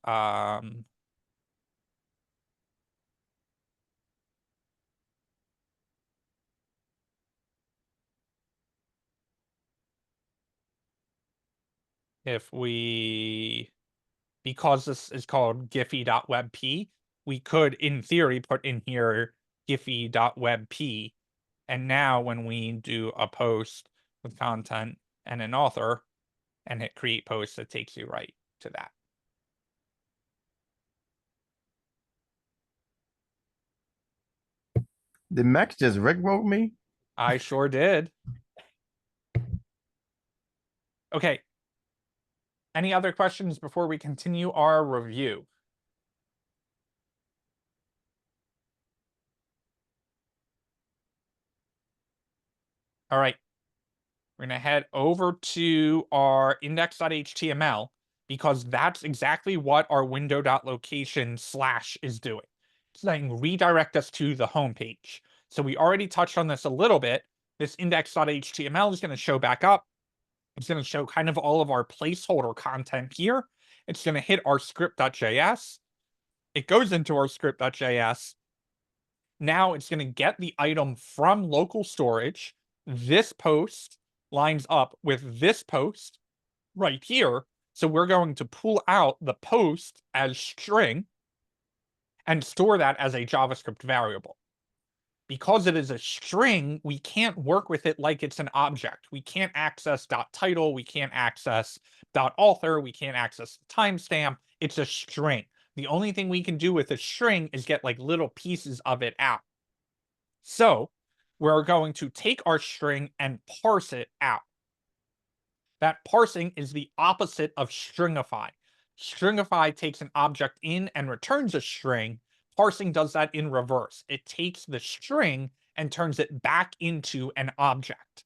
if we, because this is called giphy.webp, we could, in theory, put in here giphy.webp. And now when we do a post with content and an author and hit create post, it takes you right to that. Did Max just rickroll me? I sure did. Okay. Any other questions before we continue our review? All right. We're going to head over to our index.html, because that's exactly what our window.location slash is doing. It's saying redirect us to the home page. So we already touched on this a little bit. This index.html is going to show back up. It's going to show kind of all of our placeholder content here. It's going to hit our script.js. It goes into our script.js. Now it's going to get the item from local storage, this post, lines up with this post right here. So we're going to pull out the post as string and store that as a JavaScript variable. Because it is a string, we can't work with it like it's an object. We can't access .title, we can't access .author, we can't access the timestamp. It's a string. The only thing we can do with a string is get like little pieces of it out. So we're going to take our string and parse it out. That parsing is the opposite of stringify. Stringify takes an object in and returns a string. Parsing does that in reverse. It takes the string and turns it back into an object.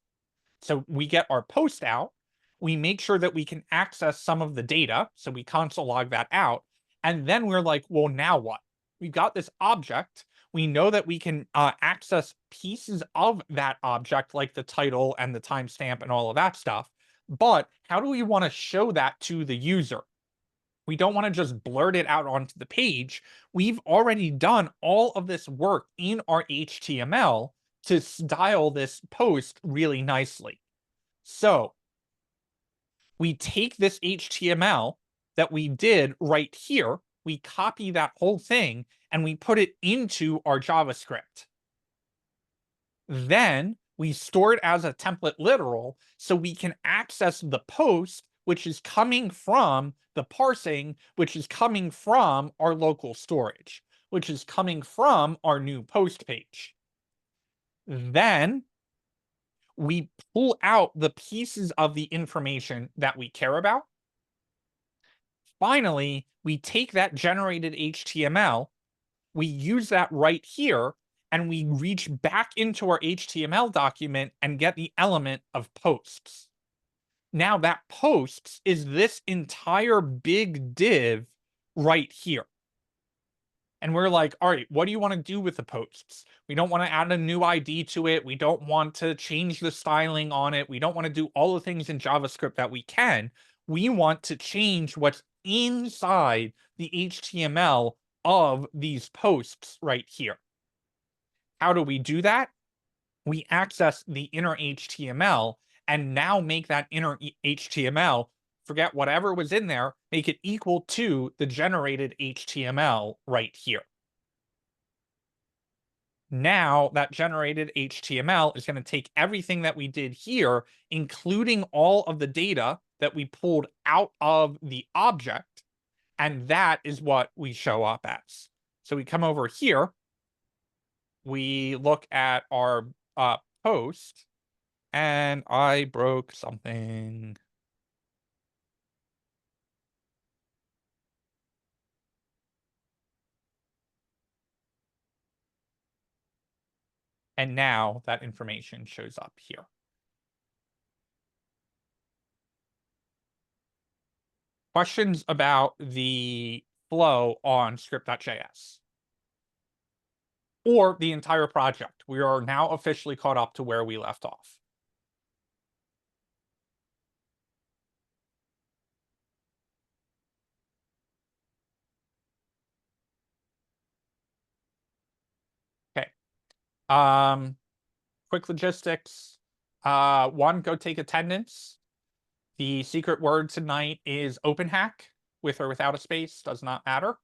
So we get our post out. We make sure that we can access some of the data. So we console log that out. And then we're like, well, now what? We've got this object. We know that we can access pieces of that object, like the title and the timestamp and all of that stuff. But how do we want to show that to the user? We don't want to just blurt it out onto the page. We've already done all of this work in our HTML to style this post really nicely. So we take this HTML that we did right here, we copy that whole thing, and we put it into our JavaScript. Then we store it as a template literal so we can access the post, which is coming from the parsing, which is coming from our local storage, which is coming from our new post page. Then we pull out the pieces of the information that we care about. Finally, we take that generated HTML, we use that right here, and we reach back into our HTML document and get the element of posts. Now that posts is this entire big div right here. And we're like, all right, what do you want to do with the posts? We don't want to add a new ID to it. We don't want to change the styling on it. We don't want to do all the things in JavaScript that we can. We want to change what's inside the HTML of these posts right here. How do we do that? We access the inner HTML and now make that inner HTML, forget whatever was in there, make it equal to the generated HTML right here. Now that generated HTML is going to take everything that we did here, including all of the data that we pulled out of the object, and that is what we show up as. So we come over here, we look at our post, and I broke something. And now that information shows up here. Questions about the flow on script.js? Or the entire project. We are now officially caught up to where we left off. Okay. Quick logistics. One, go take attendance. The secret word tonight is open hack, with or without a space, does not matter.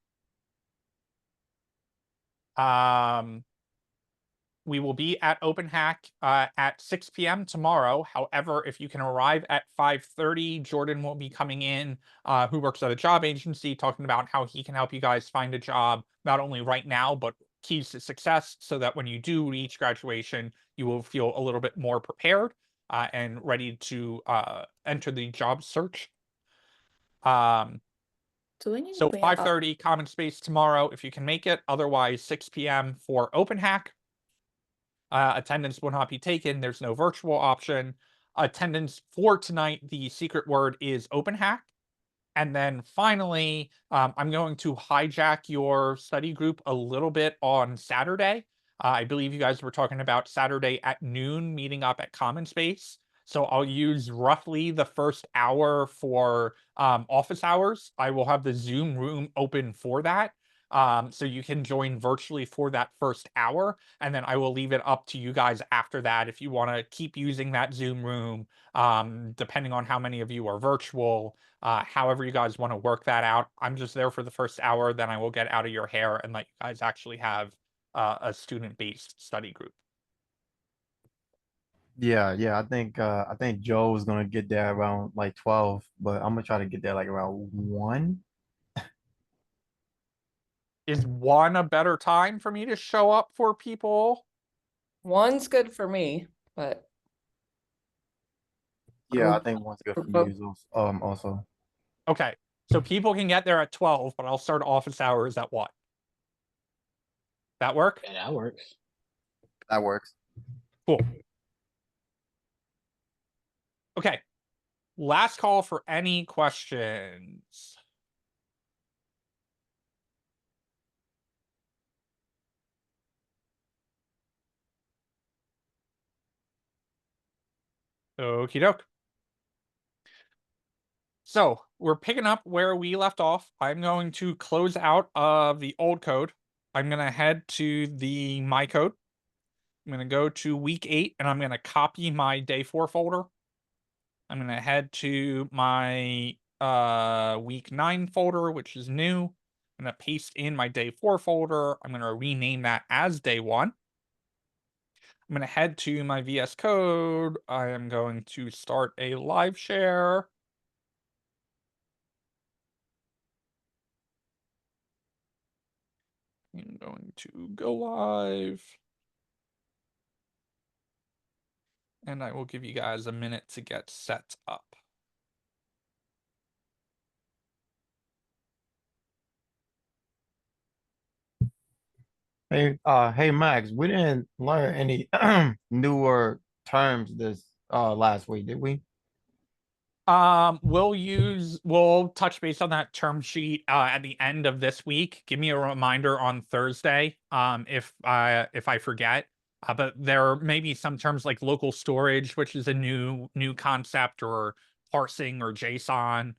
We will be at OpenHack at 6 p.m. tomorrow. However, if you can arrive at 5:30, Jordan will be coming in, who works at a job agency, talking about how he can help you guys find a job, not only right now, but keys to success, so that when you do reach graduation, you will feel a little bit more prepared and ready to enter the job search. Do we need So to bring it up? 5:30 common space tomorrow if you can make it. Otherwise, 6 p.m. for OpenHack. Attendance will not be taken. There's no virtual option. Attendance for tonight, the secret word is OpenHack. And then finally, I'm going to hijack your study group a little bit on Saturday. I believe you guys were talking about Saturday at noon meeting up at Common Space. So I'll use roughly the first hour for office hours. I will have the Zoom room open for that. So you can join virtually for that first hour, and then I will leave it up to you guys after that if you want to keep using that Zoom room, depending on how many of you are virtual, however you guys want to work that out. I'm just there for the first hour, then I will get out of your hair and let you guys actually have a student-based study group. Yeah. I think Joe's gonna get there around like 12, but I'm gonna try to get there like around 1. Is 1 a better time for me to show up for people? 1's good for me, but Yeah, I Cool. think 1's good For for both. me also. Okay, so people can get there at 12, but I'll start office hours at what? That work? Yeah, that works. That works. Cool. Okay. Last call for any questions. Okie doke. So we're picking up where we left off. I'm going to close out of the old code. I'm going to head to the my code. I'm going to go to week 8 and I'm going to copy my day 4 folder. I'm going to head to my week 9 folder, which is new. I'm going to paste in my day 4 folder. I'm going to rename that as day 1. I'm going to head to my VS Code. I am going to start a live share. I'm going to go live. And I will give you guys a minute to get set up. Hey Max, we didn't learn any newer terms this last week, did we? We'll touch base on that term sheet at the end of this week. Give me a reminder on Thursday if I forget. But there may be some terms like local storage, which is a new concept, or parsing or JSON.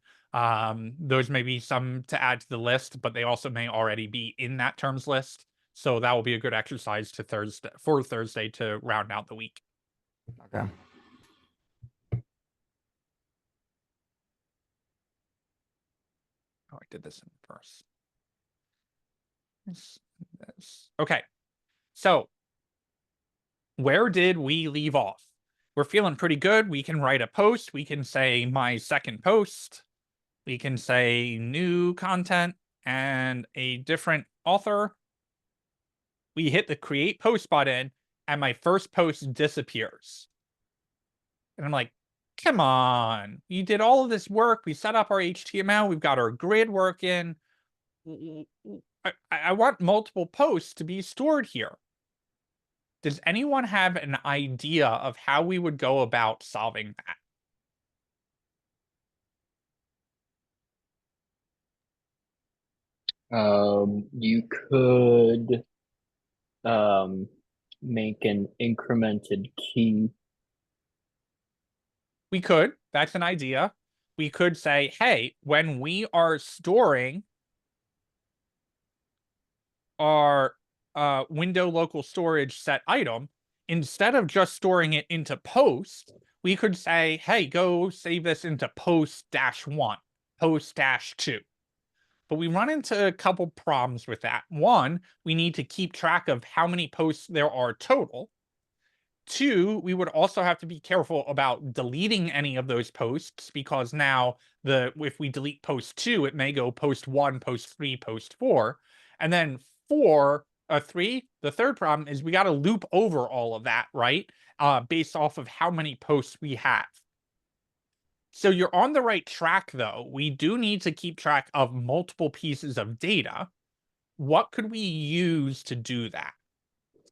Those may be some to add to the list, but they also may already be in that terms list. So that will be a good exercise to Thursday to round out the week. Okay. Oh, I did this in first. This. Okay. So where did we leave off? We're feeling pretty good. We can write a post. We can say my second post. We can say new content and a different author. We hit the create post button and my first post disappears. And I'm like, come on. You did all of this work. We set up our HTML. We've got our grid working. I want multiple posts to be stored here. Does anyone have an idea of how we would go about solving that? You could make an incremented key. We could. That's an idea. We could say, hey, when we are storing our window local storage set item, instead of just storing it into post, we could say, hey, go save this into post-1, post-2. But we run into a couple problems with that. One, we need to keep track of how many posts there are total. 2, we would also have to be careful about deleting any of those posts, because now if we delete post 2, it may go post 1, post 3, post 4. And then 3, the third problem is we got to loop over all of that, right? Based off of how many posts we have. So you're on the right track, though. We do need to keep track of multiple pieces of data. What could we use to do that?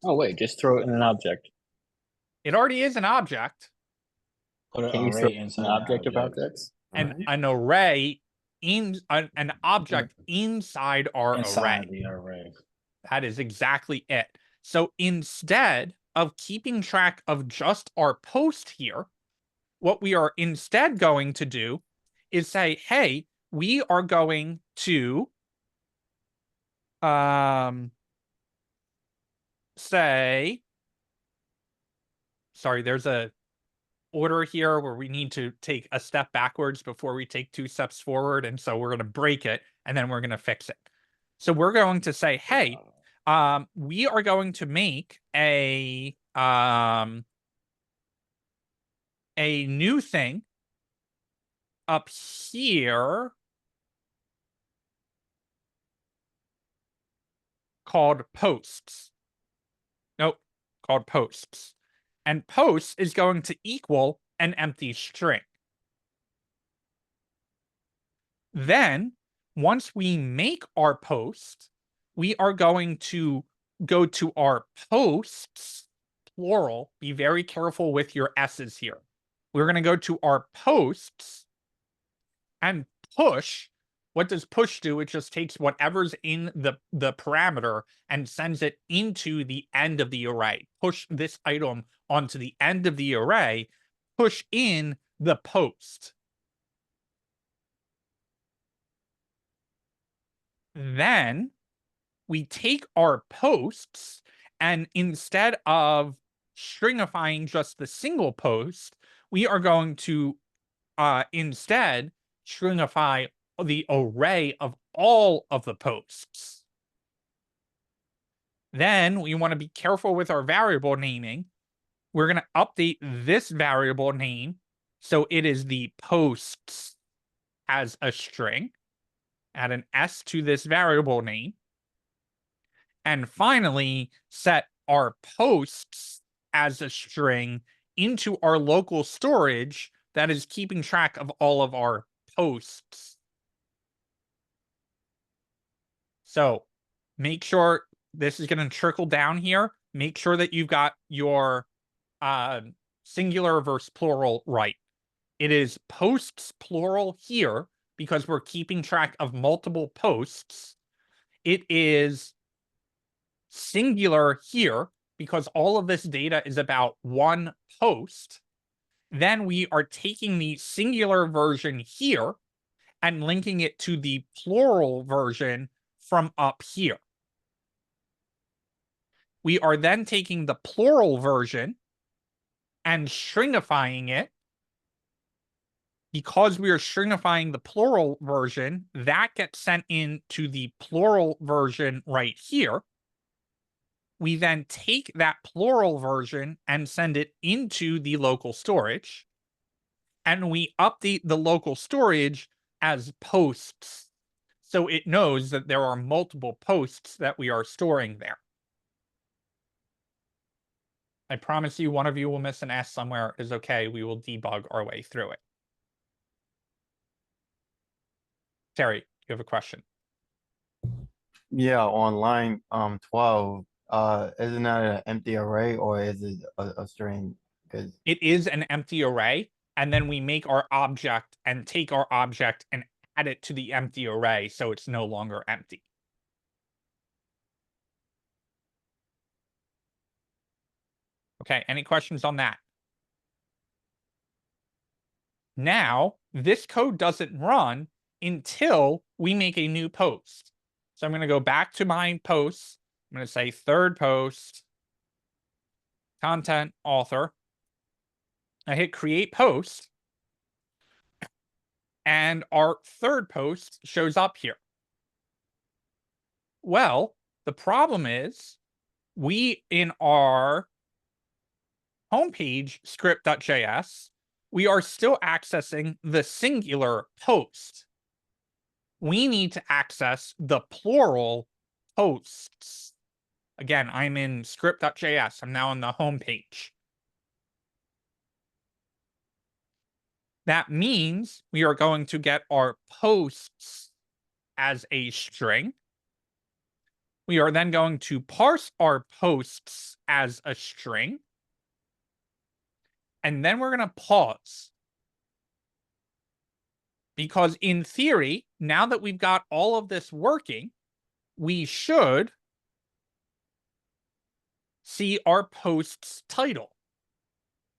Oh wait, just throw it in an object. It already is an object. Put an Can you throw array an inside object the of object. objects? And Alright. an array an object inside our Inside array. the array. That is exactly it. So instead of keeping track of just our post here, what we are instead going to do is say, hey, we are going to say, sorry, there's a order here where we need to take a step backwards before we take 2 steps forward. And so we're going to break it and then we're going to fix it. So we're going to say, hey, we are going to make a new thing up here called posts. Nope, called posts. And posts is going to equal an empty string. Then, once we make our post, we are going to go to our posts, plural. Be very careful with your S's here. We're going to go to our posts and push. What does push do? It just takes whatever's in the parameter and sends it into the end of the array. Push this item onto the end of the array, push in the post. Then we take our posts and instead of stringifying just the single post, we are going to instead stringify the array of all of the posts. Then we want to be careful with our variable naming. We're going to update this variable name so it is the posts as a string. Add an S to this variable name. And finally, set our posts as a string into our local storage that is keeping track of all of our posts. So make sure this is going to trickle down here. Make sure that you've got your singular versus plural right. It is posts plural here because we're keeping track of multiple posts. It is singular here because all of this data is about one post. Then we are taking the singular version here and linking it to the plural version from up here. We are then taking the plural version and stringifying it. Because we are stringifying the plural version, that gets sent into the plural version right here. We then take that plural version and send it into the local storage. And we update the local storage as posts. So it knows that there are multiple posts that we are storing there. I promise you, one of you will miss an S somewhere. It's okay. We will debug our way through it. Terry, you have a question. Yeah, on line 12, isn't that an empty array or is it a string? Because It is an empty array, and then we make our object and take our object and add it to the empty array so it's no longer empty. Okay, any questions on that? Now, this code doesn't run until we make a new post. So I'm going to go back to my posts. I'm going to say third post, content, author. I hit create post. And our third post shows up here. Well, the problem is we, in our homepage script.js, we are still accessing the singular post. We need to access the plural posts. Again, I'm in script.js. I'm now on the homepage. That means we are going to get our posts as a string. We are then going to parse our posts as a string. And then we're going to pause. Because in theory, now that we've got all of this working, we should see our post's title.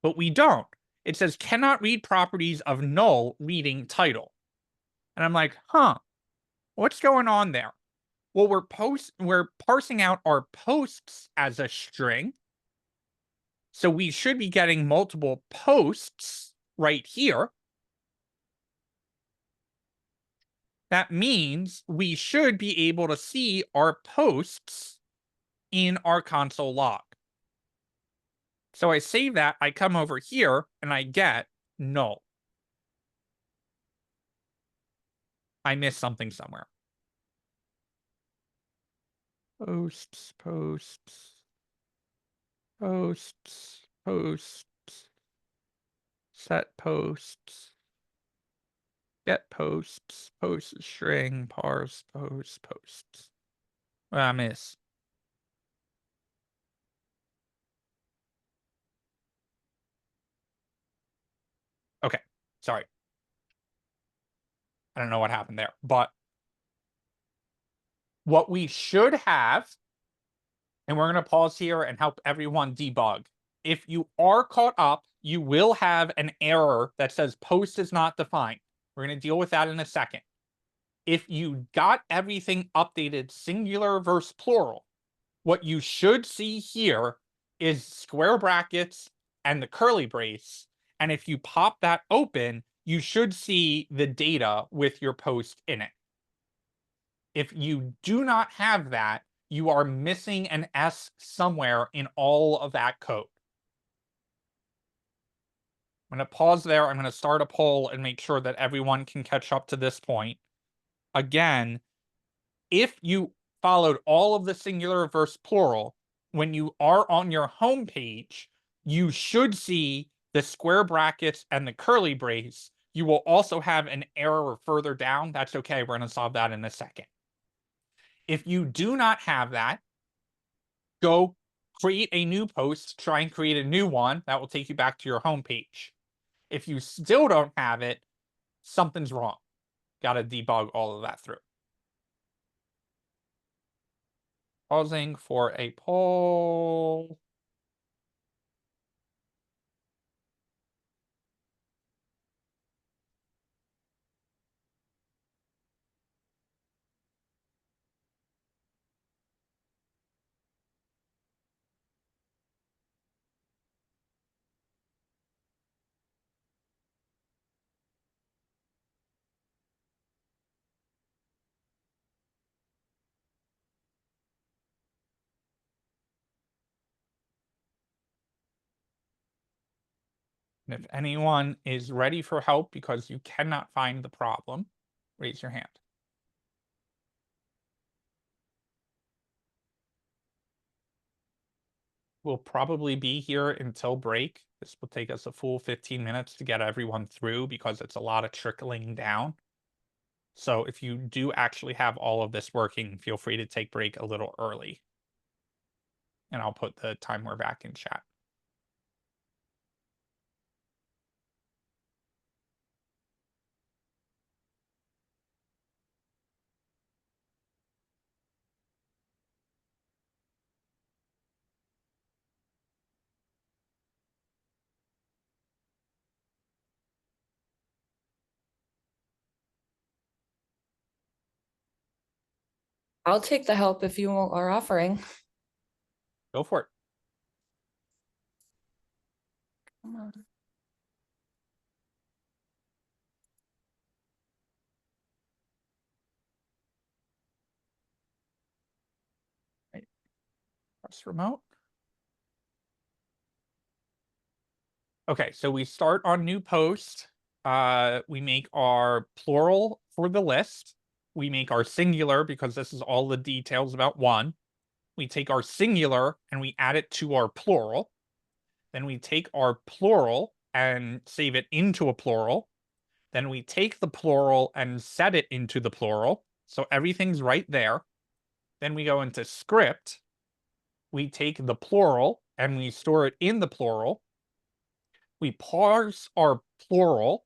But we don't. It says cannot read properties of null reading title. And I'm like, huh, what's going on there? Well, we're parsing out our posts as a string. So we should be getting multiple posts right here. That means we should be able to see our posts in our console log. So I save that, I come over here, and I get null. I missed something somewhere. Posts, posts, posts, posts, set posts, get posts, post string, parse, posts. What I miss? Okay, sorry. I don't know what happened there, but what we should have, and we're going to pause here and help everyone debug. If you are caught up, you will have an error that says post is not defined. We're going to deal with that in a second. If you got everything updated singular versus plural, what you should see here is square brackets and the curly brace. And if you pop that open, you should see the data with your post in it. If you do not have that, you are missing an S somewhere in all of that code. I'm going to pause there. I'm going to start a poll and make sure that everyone can catch up to this point. Again, if you followed all of the singular versus plural, when you are on your home page, you should see the square brackets and the curly brace. You will also have an error further down. That's okay. We're going to solve that in a second. If you do not have that, go create a new post, try and create a new one. That will take you back to your home page. If you still don't have it, something's wrong. Got to debug all of that through. Pausing for a poll. And if anyone is ready for help because you cannot find the problem, raise your hand. We'll probably be here until break. This will take us a full 15 minutes to get everyone through because it's a lot of trickling down. So if you do actually have all of this working, feel free to take break a little early. And I'll put the time we're back in chat. I'll take the help if you are offering. Go for it. Come on. Press remote. Okay, so we start on new post. We make our plural for the list. We make our singular because this is all the details about one. We take our singular and we add it to our plural. Then we take our plural and save it into a plural. Then we take the plural and set it into the plural. So everything's right there. Then we go into script. We take the plural and we store it in the plural. We parse our plural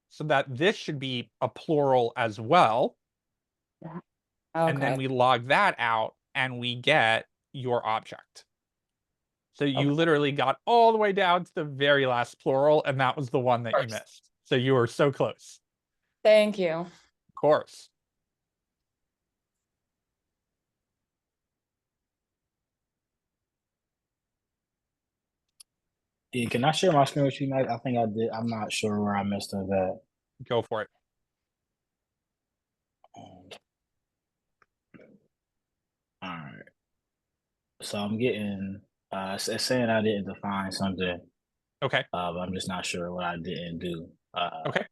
so that this should be a plural as well. Okay. And then we log that out and we get your object. So you literally got all the way down to the very last plural, and that was the one that you missed. So you were so close. Thank you. Of course. Yeah, can I share my screen with you, Mike? I think I did. I'm not sure where I messed up at. Go for it. All right. So I'm getting it's saying I didn't define something, Okay. but I'm just not sure what I didn't do. Okay.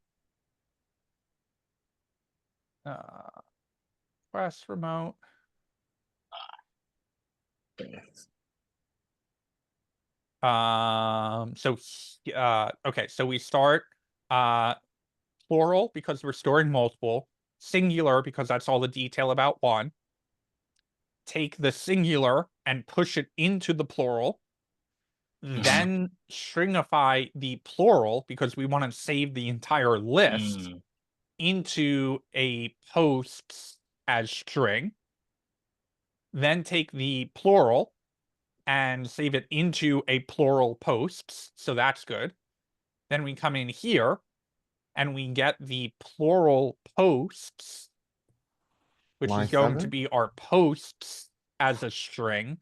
Press remote. Okay, so we start plural because we're storing multiple, singular because that's all the detail about one. Take the singular and push it into the plural. Then stringify the plural because we want to save the entire list into a posts as string. Then take the plural and save it into a plural posts. So that's good. Then we come in here and we get the plural posts, which Line is going to 7? be our posts as a string.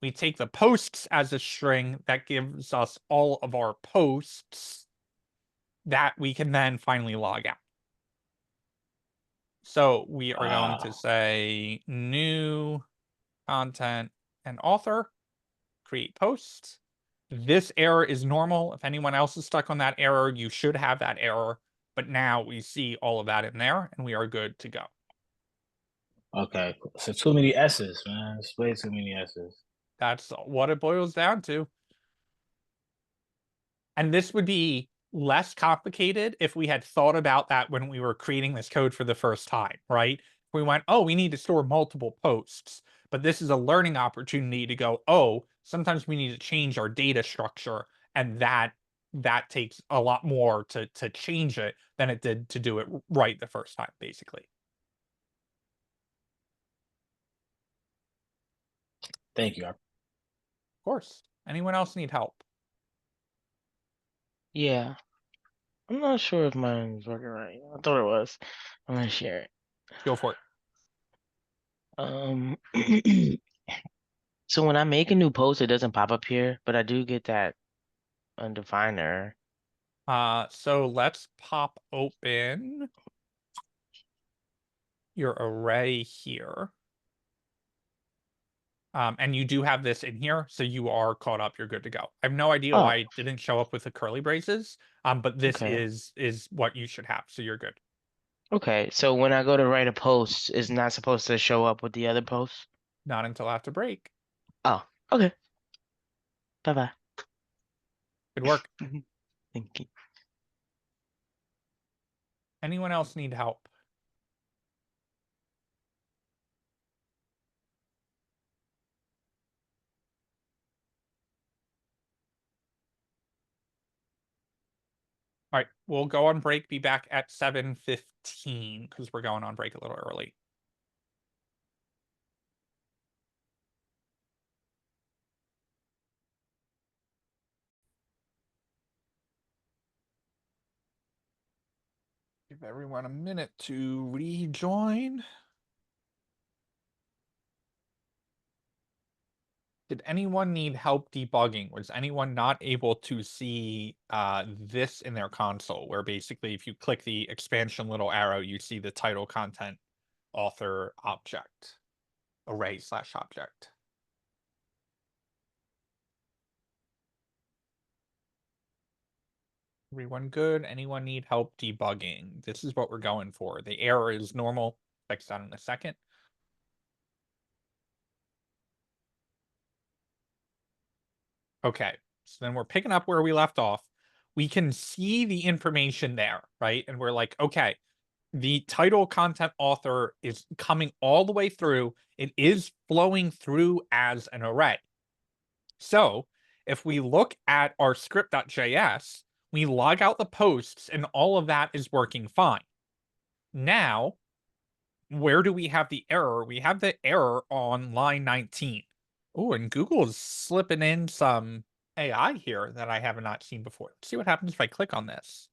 We take the posts as a string that gives us all of our posts that we can then finally log out. So we are going to say new content and author, create posts. This error is normal. If anyone else is stuck on that error, you should have that error. But now we see all of that in there and we are good to go. Okay, so too many S's, man. It's way too many S's. That's what it boils down to. And this would be less complicated if we had thought about that when we were creating this code for the first time, right? We went, oh, we need to store multiple posts. But this is a learning opportunity to go, oh, sometimes we need to change our data structure. And that takes a lot more to change it than it did to do it right the first time, basically. Thank you. Of course. Anyone else need help? Yeah. I'm not sure if mine's working right. I thought it was. I'm gonna share it. Go for it. So when I make a new post, it doesn't pop up here, but I do get that undefined error. So let's pop open your array here. And you do have this in here, so you are caught up. You're good to go. I have no idea Oh, why it didn't show up with the curly braces. But this okay. is what you should have, so you're good. Okay, so when I go to write a post, it's not supposed to show up with the other posts? Not until after break. Oh, okay. Bye-bye. Good work. Thank you. Anyone else need help? All right, we'll go on break, be back at 7:15 because we're going on break a little early. Give everyone a minute to rejoin. Did anyone need help debugging? Was anyone not able to see this in their console, where basically if you click the expansion little arrow, you see the title, content, author, object, array/object? Everyone good? Anyone need help debugging? This is what we're going for. The error is normal. Fix that in a second. Okay, so then we're picking up where we left off. We can see the information there, right? And we're like, okay, the title, content, author is coming all the way through. It is flowing through as an array. So if we look at our script.js, we log out the posts and all of that is working fine. Now, where do we have the error? We have the error on line 19. Oh, and Google is slipping in some AI here that I have not seen before. Let's see what happens if I click on this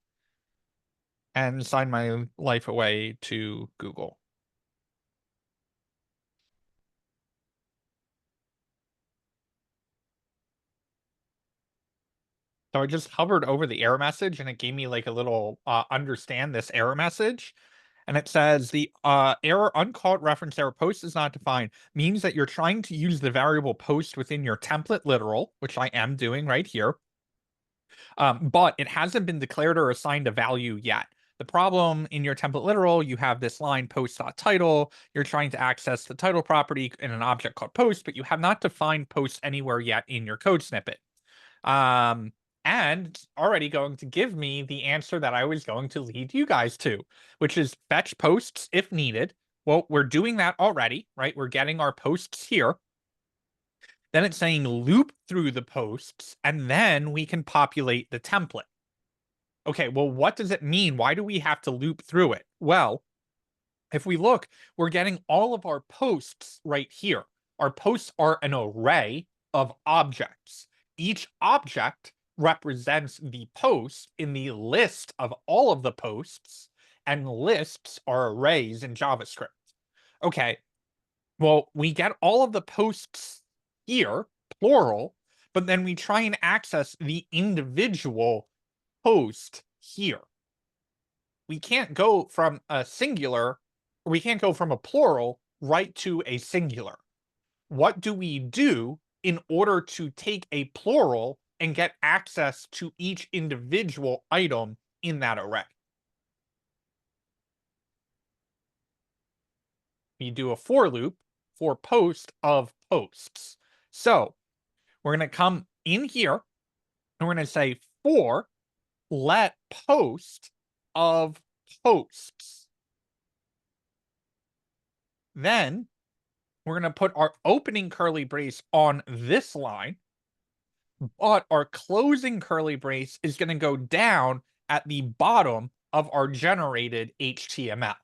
and sign my life away to Google. So I just hovered over the error message and it gave me like a little understand this error message. And it says the error uncalled reference error post is not defined means that you're trying to use the variable post within your template literal, which I am doing right here. But it hasn't been declared or assigned a value yet. The problem in your template literal, you have this line post.title. You're trying to access the title property in an object called post, but you have not defined post anywhere yet in your code snippet. And it's already going to give me the answer that I was going to lead you guys to, which is fetch posts if needed. Well, we're doing that already, right? We're getting our posts here. Then it's saying loop through the posts, and then we can populate the template. Okay, well, what does it mean? Why do we have to loop through it? Well, if we look, we're getting all of our posts right here. Our posts are an array of objects. Each object represents the post in the list of all of the posts, and lists are arrays in JavaScript. Okay, well, we get all of the posts here, plural, but then we try and access the individual post here. We can't go from a singular, or we can't go from a plural right to a singular. What do we do in order to take a plural and get access to each individual item in that array? We do a for loop for post of posts. So we're going to come in here and we're going to say for let post of posts. Then we're going to put our opening curly brace on this line, but our closing curly brace is going to go down at the bottom of our generated HTML.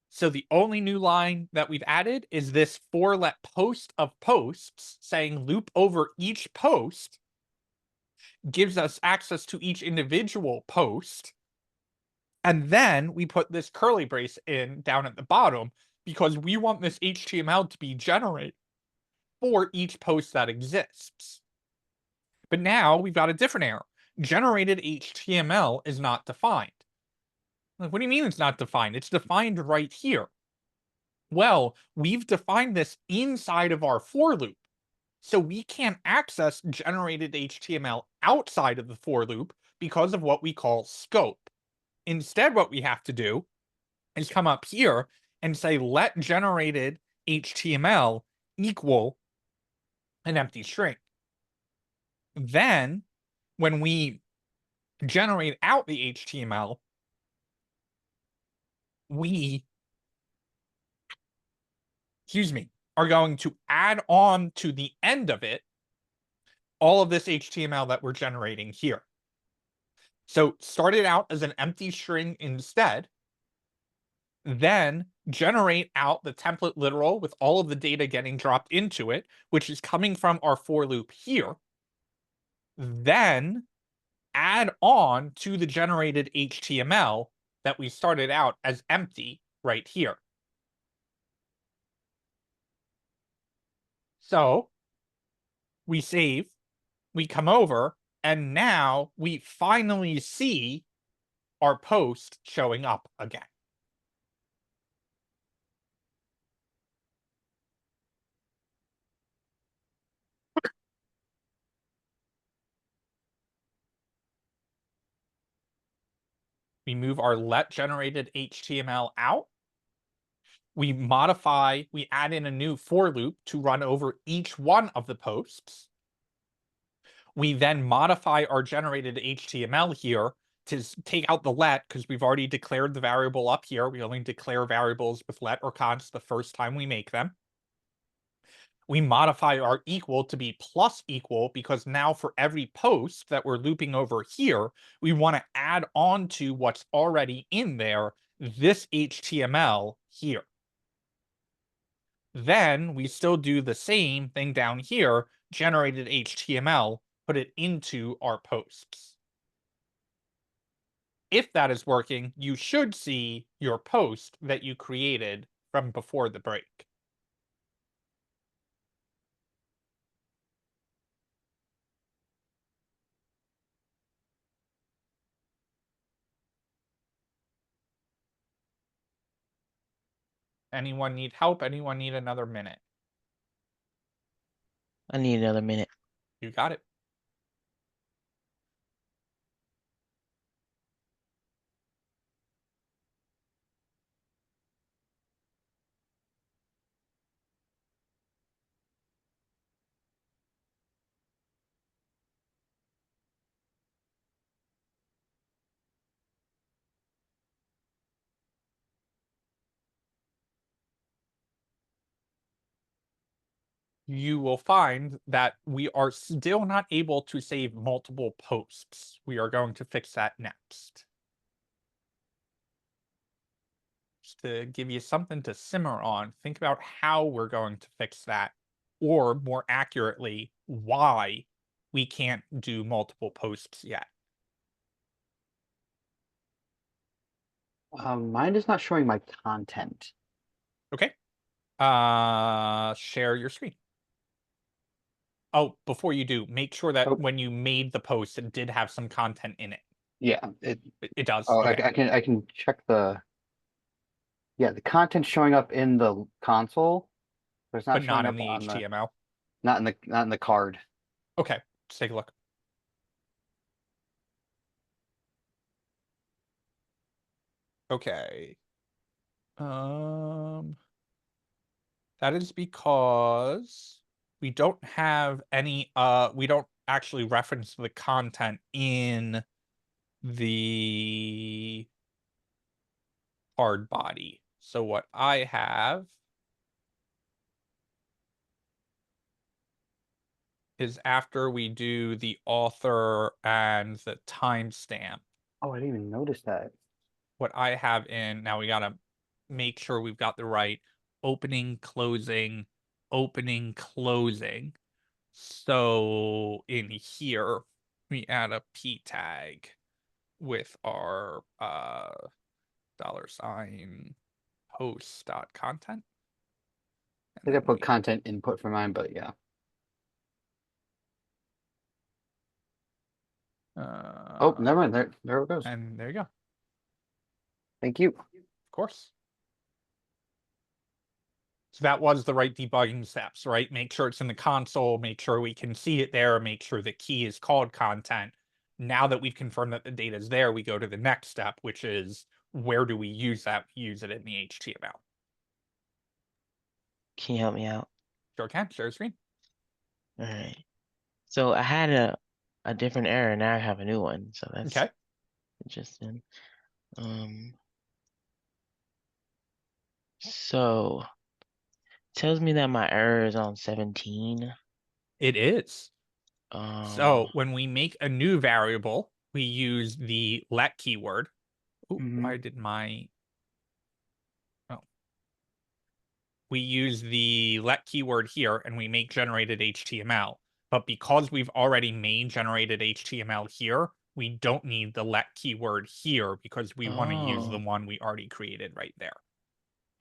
So the only new line that we've added is this for let post of posts, saying loop over each post gives us access to each individual post. And then we put this curly brace in down at the bottom because we want this HTML to be generated for each post that exists. But now we've got a different error. Generated HTML is not defined. Like, what do you mean it's not defined? It's defined right here. Well, we've defined this inside of our for loop. So we can't access generated HTML outside of the for loop because of what we call scope. Instead, what we have to do is come up here and say, let generated HTML equal an empty string. Then, when we generate out the HTML, we, are going to add on to the end of it all of this HTML that we're generating here. So start it out as an empty string instead, then generate out the template literal with all of the data getting dropped into it, which is coming from our for loop here. Then add on to the generated HTML that we started out as empty right here. So we save, we come over, and now we finally see our post showing up again. We move our let generated HTML out. We modify, we add in a new for loop to run over each one of the posts. We then modify our generated HTML here to take out the let because we've already declared the variable up here. We only declare variables with let or const the first time we make them. We modify our equal to be plus equal because now for every post that we're looping over here, we want to add on to what's already in there, this HTML here. Then we still do the same thing down here, generated HTML, put it into our posts. If that is working, you should see your post that you created from before the break. Anyone need help? Anyone need another minute? I need another minute. You got it. You will find that we are still not able to save multiple posts. We are going to fix that next. Just to give you something to simmer on, think about how we're going to fix that, or more accurately, why we can't do multiple posts yet. Mine is not showing my content. Okay. Share your screen. Oh, before you do, make sure that Oh. when you made the post, it did have some content in it. Yeah, It does. oh, Okay. I can check the. Yeah, the content's showing up in the console, but it's not But showing not up in the on the HTML. not in the card. Okay, let's take a look. Okay. That is because we don't have any we don't actually reference the content in the hard body. So what I have is after we do the author and the timestamp, Oh, I didn't even notice that. what I have in, now we gotta make sure we've got the right opening, closing, opening, closing. So in here, we add a p tag with our $sign post.content. I think I put content input for mine, but yeah. Oh, never mind. There it goes. And there you go. Thank you. Of course. So that was the right debugging steps, right? Make sure it's in the console, make sure we can see it there, make sure the key is called content. Now that we've confirmed that the data is there, we go to the next step, which is where do we use that? We use it in the HTML. Can you help me out? Sure can. Share screen. All right. So I had a different error. Now I have a new one. So that's Okay. interesting. So tells me that my error is on 17. It is. So Um, when we make a new variable, we use the let keyword. Ooh, why did my... Oh. We use the let keyword here and we make generated HTML. But because we've already made generated HTML here, we don't need the let keyword here because we want to use the Oh. one we already created right there.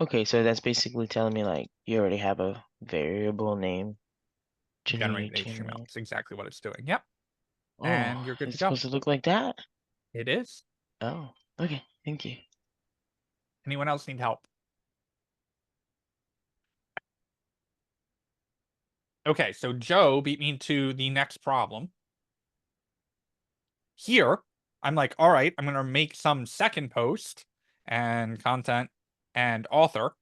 Okay, so that's basically telling me like you already have a variable name. Generated HTML. Generate. It's exactly what it's doing. Yep. Oh, And you're good it's to go. supposed to look like that? It is. Oh, okay. Thank you. Anyone else need help? Okay, so Joe beat me to the next problem. Here, I'm like, all right, I'm going to make some second post and content and author.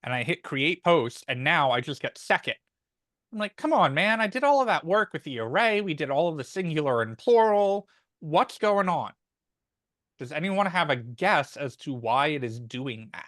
And I hit create post, and now I just get second. I'm like, come on, man. I did all of that work with the array. We did all of the singular and plural. What's going on? Does anyone have a guess as to why it is doing that?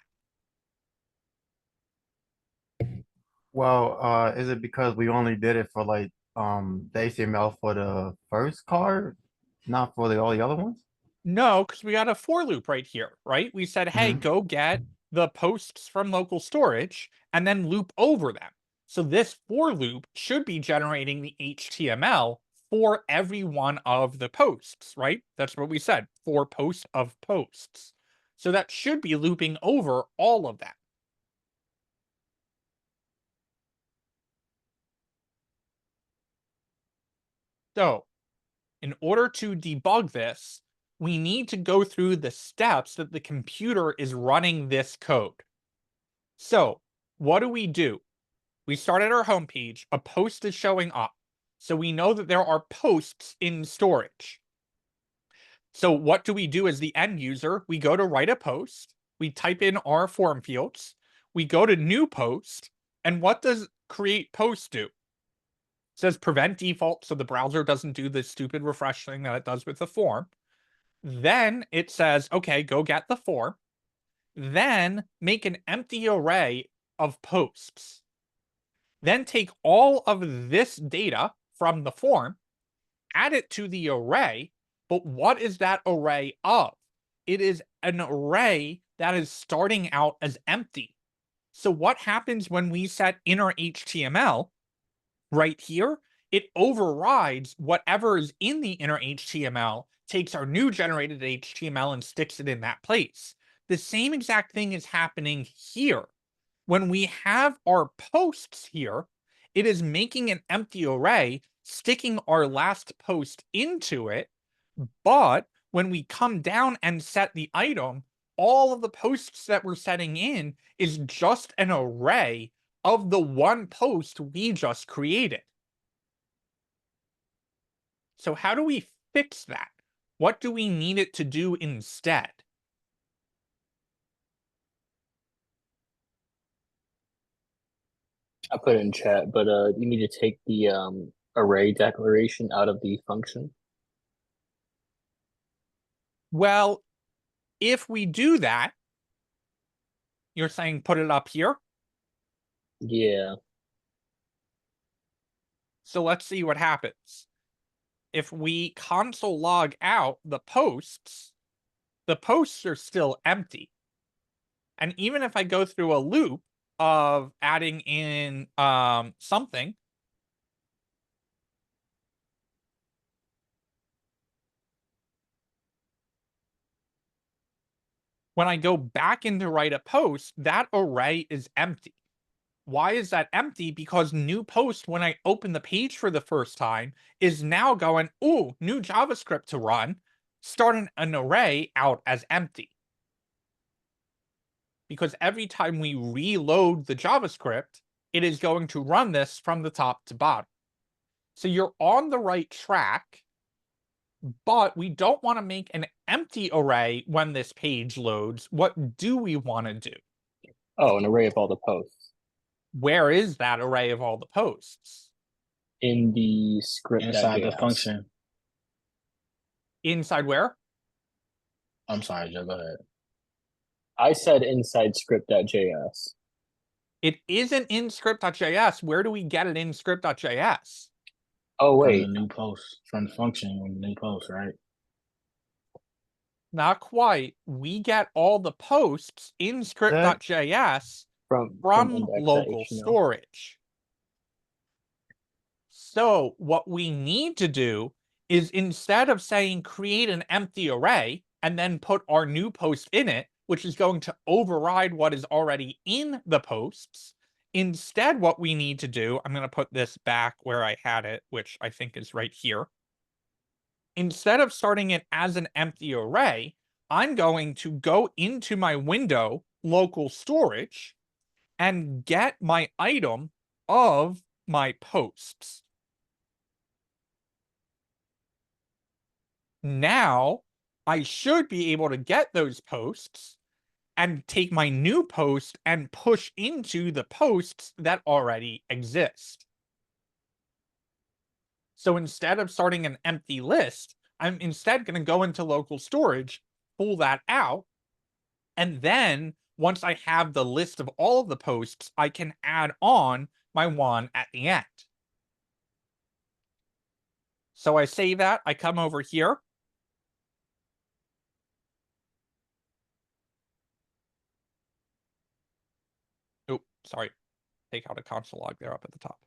Well, is it because we only did it for like the HTML for the first card, not for all the other ones? No, because we got a for loop right here, right? We said, hey, Mhm. go get the posts from local storage and then loop over them. So this for loop should be generating the HTML for every one of the posts, right? That's what we said, for post of posts. So that should be looping over all of them. So in order to debug this, we need to go through the steps that the computer is running this code. So what do? We start at our homepage, a post is showing up. So we know that there are posts in storage. So what do we do as the end user? We go to write a post, we type in our form fields, we go to new post, and what does create post do? It says prevent default, so the browser doesn't do this stupid refresh thing that it does with the form. Then it says, okay, go get the form. Then make an empty array of posts. Then take all of this data from the form, add it to the array, but what is that array of? It is an array that is starting out as empty. So what happens when we set inner HTML right here? It overrides whatever is in the inner HTML, takes our new generated HTML and sticks it in that place. The same exact thing is happening here. When we have our posts here, it is making an empty array, sticking our last post into it, but when we come down and set the item, all of the posts that we're setting in is just an array of the one post we just created. So how do we fix that? What do we need it to do instead? I put it in chat, but you need to take the array declaration out of the function. Well, if we do that, you're saying put it up here? Yeah. So let's see what happens. If we console log out the posts are still empty. And even if I go through a loop of adding in something, when I go back into write a post, that array is empty. Why is that empty? Because new post, when I open the page for the first time, is now going, ooh, new JavaScript to run, starting an array out as empty. Because every time we reload the JavaScript, it is going to run this from the top to bottom. So you're on the right track, but we don't want to make an empty array when this page loads. What do we want to do? Oh, an array of all the posts. Where is that array of all the posts? In the script Inside the function. Inside where? I'm sorry, Joe, go ahead. I said inside script.js. It isn't in script.js. Where do we get it in script.js? Oh, From wait. the new post, from the function, from the new post, right? Not quite. We get all the posts in script.js from local index.html. storage. So what we need to do is, instead of saying create an empty array and then put our new post in it, which is going to override what is already in the posts, instead what we need to do, I'm going to put this back where I had it, which I think is right here. Instead of starting it as an empty array, I'm going to go into my window local storage and get my item of my posts. Now I should be able to get those posts and take my new post and push into the posts that already exist. So instead of starting an empty list, I'm instead going to go into local storage, pull that out, and then once I have the list of all of the posts, I can add on my one at the end. So I save that, I come over here. Oh, sorry. Take out a console log there up at the top.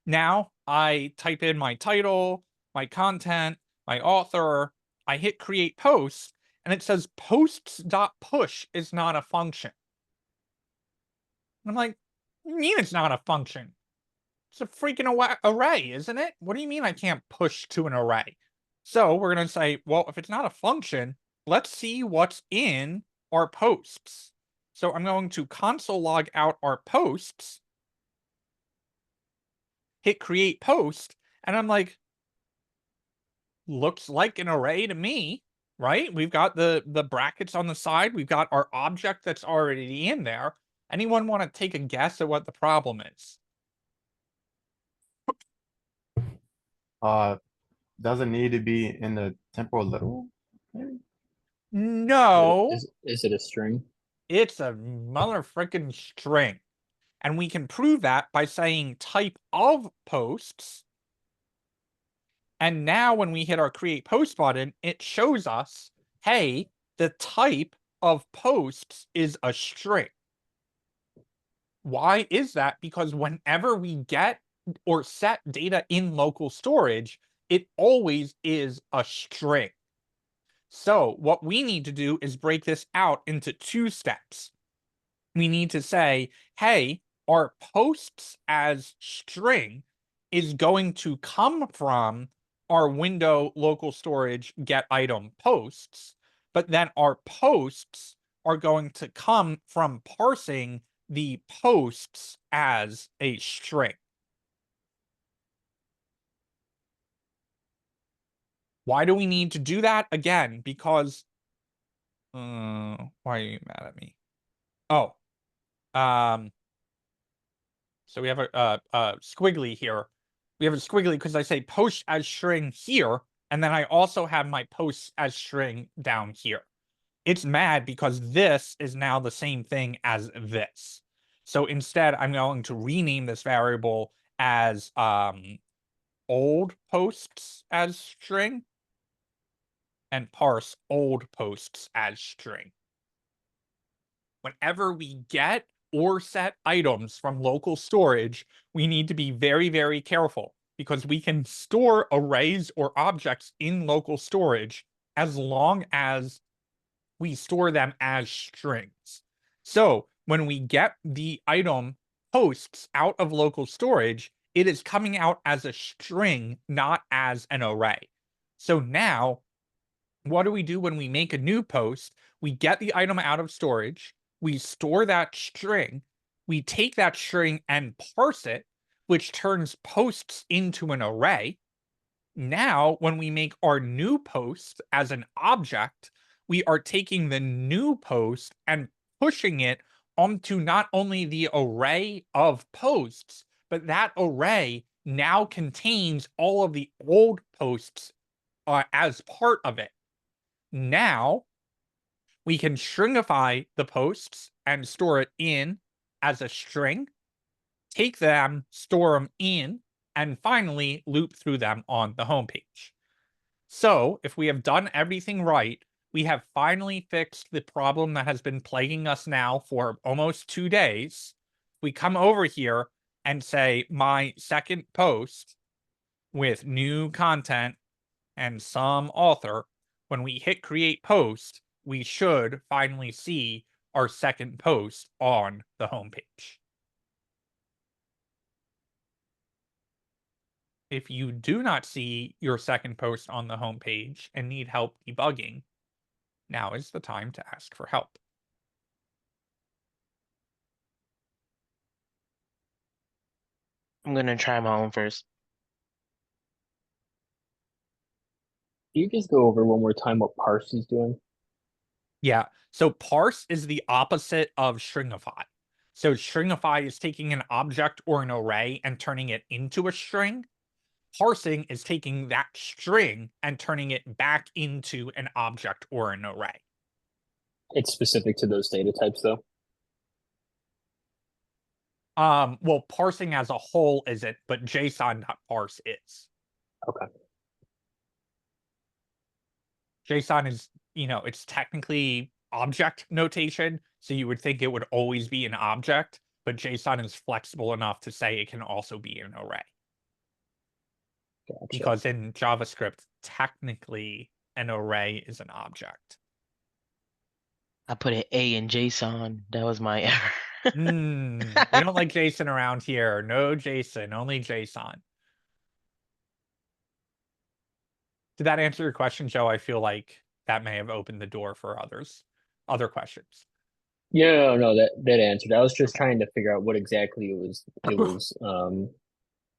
Now I type in my title, my content, my author, I hit create post, and it says posts.push is not a function. And I'm like, what do you mean it's not a function? It's a freaking array, isn't it? What do you mean I can't push to an array? So we're going to say, well, if it's not a function, let's see what's in our posts. So I'm going to console log out our posts, hit create post, and I'm like, looks like an array to me, right? We've got the brackets on the side. We've got our object that's already in there. Anyone want to take a guess at what the problem is? Doesn't need to be in the temporal literal. Maybe? No, Is it a string? it's a mother frickin' string. And we can prove that by saying type of posts. And now when we hit our create post button, it shows us, hey, the type of posts is a string. Why is that? Because whenever we get or set data in local storage, it always is a string. So what we need to do is break this out into 2 steps. We need to say, hey, our posts as string is going to come from our window local storage get item posts, but then our posts are going to come from parsing the posts as a string. Why do we need to do that? Again, because why are you mad at me? Oh, so we have a squiggly here. We have a squiggly because I say post as string here, and then I also have my posts as string down here. It's mad because this is now the same thing as this. So instead, I'm going to rename this variable as old posts as string and parse old posts as string. Whenever we get or set items from local storage, we need to be very, very careful because we can store arrays or objects in local storage as long as we store them as strings. So when we get the item posts out of local storage, it is coming out as a string, not as an array. So now, what do we do when we make a new post? We get the item out of storage, we store that string, we take that string and parse it, which turns posts into an array. Now, when we make our new post as an object, we are taking the new post and pushing it onto not only the array of posts, but that array now contains all of the old posts as part of it. Now, we can stringify the posts and store it in as a string, take them, store them in, and finally loop through them on the homepage. So if we have done everything right, we have finally fixed the problem that has been plaguing us now for almost 2 days. We come over here and say my second post with new content and some author. When we hit create post, we should finally see our second post on the homepage. If you do not see your second post on the homepage and need help debugging, now is the time to ask for help. I'm gonna try my own first. Can you just go over one more time what parse is doing? Yeah, so parse is the opposite of stringify. So stringify is taking an object or an array and turning it into a string. Parsing is taking that string and turning it back into an object or an array. It's specific to those data types, though. Well, parsing as a whole isn't, but JSON.parse is. Okay. JSON is, it's technically object notation, so you would think it would always be an object, but JSON is flexible enough to say it can also be an array. Gotcha. Because in JavaScript, technically an array is an object. I put an A in JSON. That was my error. We don't like JSON around here. No JSON, only JSON. Did that answer your question, Joe? I feel like that may have opened the door for other questions. Yeah, no, that answered. I was just trying to figure out what exactly it was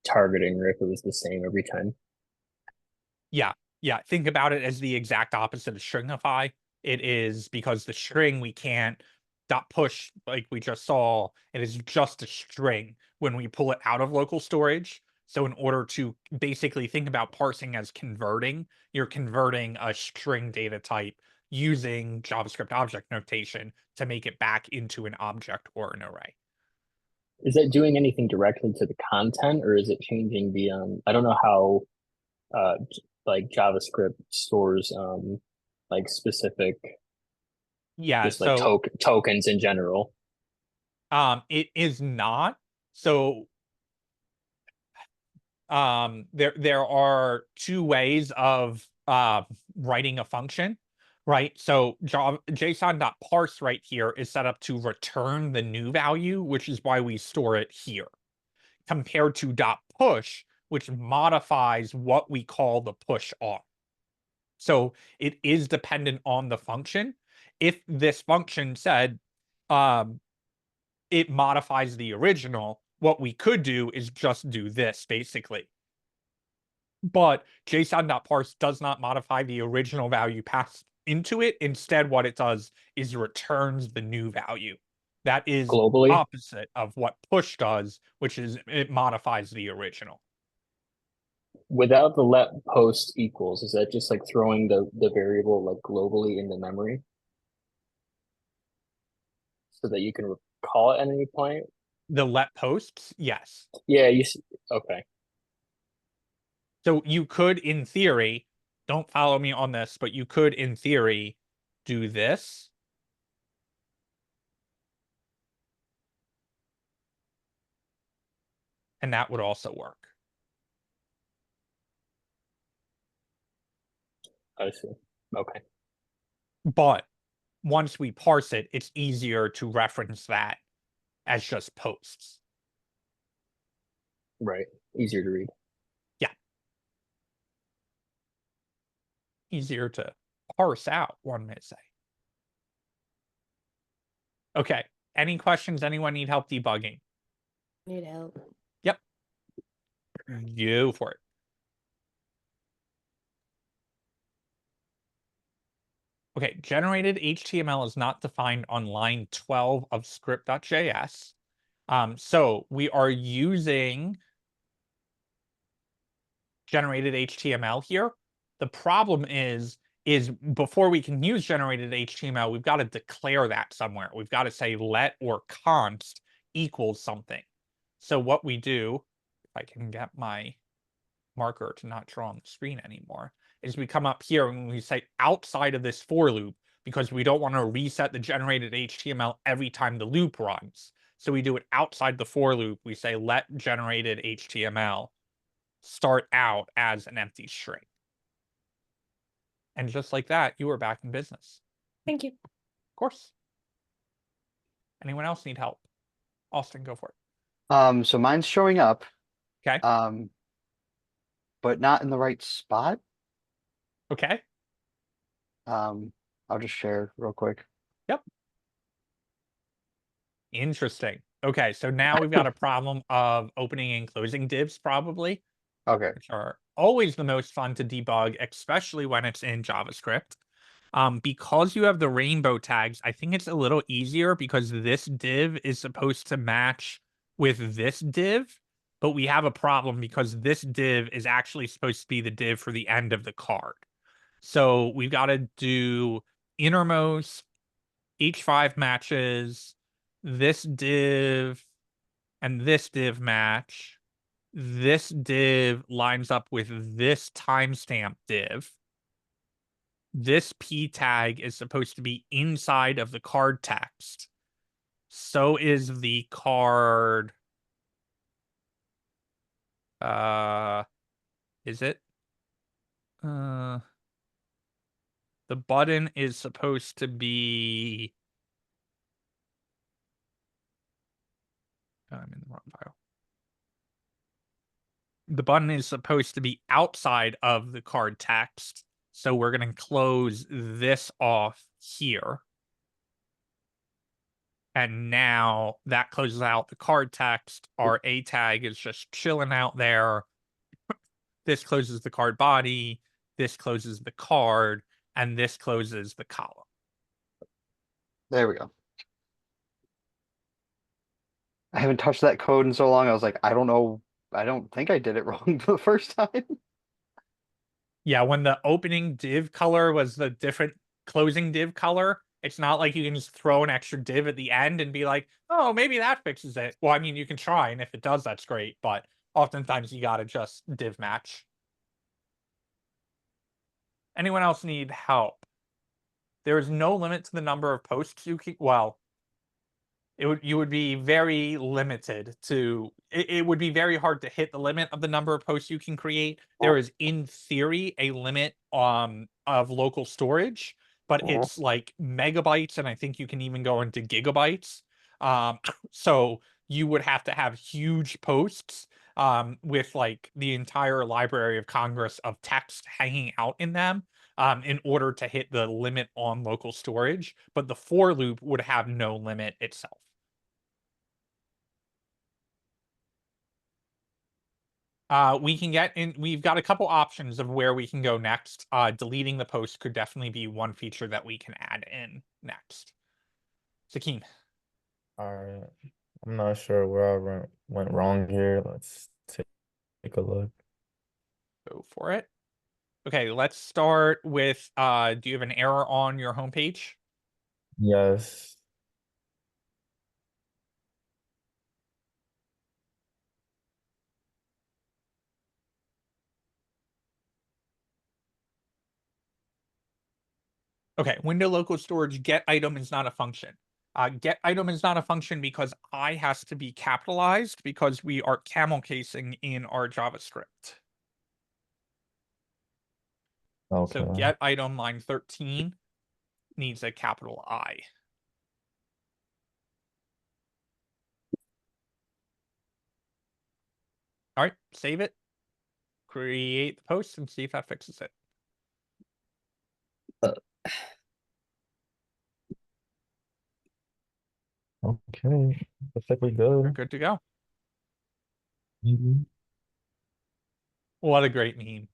targeting, or if it was the same every time. Yeah, yeah. Think about it as the exact opposite of stringify. It is because the string we can't dot push like we just saw. It is just a string when we pull it out of local storage. So in order to basically think about parsing as converting, you're converting a string data type using JavaScript object notation to make it back into an object or an array. Is that doing anything directly to the content, or is it changing the I don't know how like JavaScript stores like specific Yeah, just like so tokens in general. it is not. So there are two ways of writing a function, right? So JSON.parse right here is set up to return the new value, which is why we store it here, compared to .push, which modifies what we call the push on. So it is dependent on the function. If this function said it modifies the original, what we could do is just do this basically. But JSON.parse does not modify the original value passed into it. Instead, what it does is returns the new value. That is Globally? opposite of what push does, which is it modifies the original. Without the let post equals, is that just like throwing the variable like globally in the memory so that you can call it at any point? The let posts, yes. Yeah, okay. So you could, in theory, don't follow me on this, but you could, in theory, do this. And that would also work. I see. Okay. But once we parse it, it's easier to reference that as just posts. Right. Easier to read. Yeah. Easier to parse out, one may say. Okay. Any questions? Anyone need help debugging? Need help. Yep. Go for it. Okay, generated HTML is not defined on line 12 of script.js. So we are using generated HTML here. The problem is before we can use generated HTML, we've got to declare that somewhere. We've got to say let or const equals something. So what we do, if I can get my marker to not draw on the screen anymore, is we come up here and we say outside of this for loop, because we don't want to reset the generated HTML every time the loop runs. So we do it outside the for loop. We say let generated HTML start out as an empty string. And just like that, you are back in business. Thank you. Of course. Anyone else need help? Austin, go for it. So mine's showing up. Okay. But not in the right spot. Okay. I'll just share real quick. Yep. Interesting. Okay, so now we've got a problem of opening and closing divs, probably. Okay. Which are always the most fun to debug, especially when it's in JavaScript. Because you have the rainbow tags, I think it's a little easier because this div is supposed to match with this div, but we have a problem because this div is actually supposed to be the div for the end of the card. So we've got to do innermost H5 matches, this div and this div match. This div lines up with this timestamp div. This p tag is supposed to be inside of the card text. So is the card. Is it? The button is supposed to be. Oh, I'm in the wrong file. The button is supposed to be outside of the card text. So we're going to close this off here. And now that closes out the card text. Our A tag is just chilling out there. This closes the card body. This closes the card. And this closes the column. There we go. I haven't touched that code in so long. I was like, I don't know. I don't think I did it wrong the first time. Yeah, when the opening div color was the different closing div color, it's not like you can just throw an extra div at the end and be like, oh, maybe that fixes it. Well, I mean, you can try, and if it does, that's great, but oftentimes you gotta just div match. Anyone else need help? There is no limit to the number of posts you can, well, you would be very limited to it would be very hard to hit the limit of the number of posts you can create. There is in theory a limit of local storage, but it's like megabytes, and I think you can even go into gigabytes. So you would have to have huge posts with like the entire Library of Congress of text hanging out in them in order to hit the limit on local storage, but the for loop would have no limit itself. We can get in, we've got a couple options of where we can go next. Deleting the post could definitely be one feature that we can add in next. Sakeen. All right. I'm not sure where I went wrong here. Let's take a look. Go for it. Okay, let's start with, do you have an error on your homepage? Yes. Okay, window local storage get item is not a function. Get item is not a function because I has to be capitalized because we are camel casing in our JavaScript. Okay. So get item line 13 needs a capital I. All right, save it, create the post, and see if that fixes it. Okay. Looks like we We're good. good to go. Mhm. What a great meme.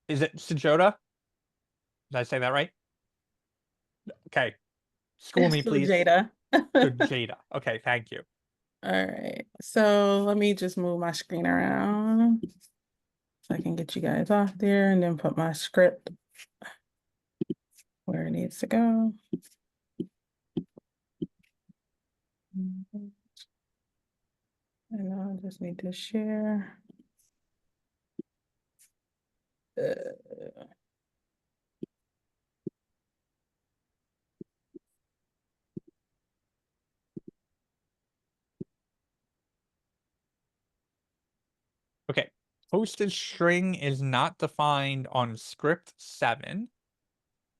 Is it Sujota? Did I say that right? Okay. School me, please. Jada. Good Jada. Okay, thank you. All right. So let me just move my screen around so I can get you guys off there and then put my script where it needs to go. And I just need to share. Okay. Posted string is not defined on script 7.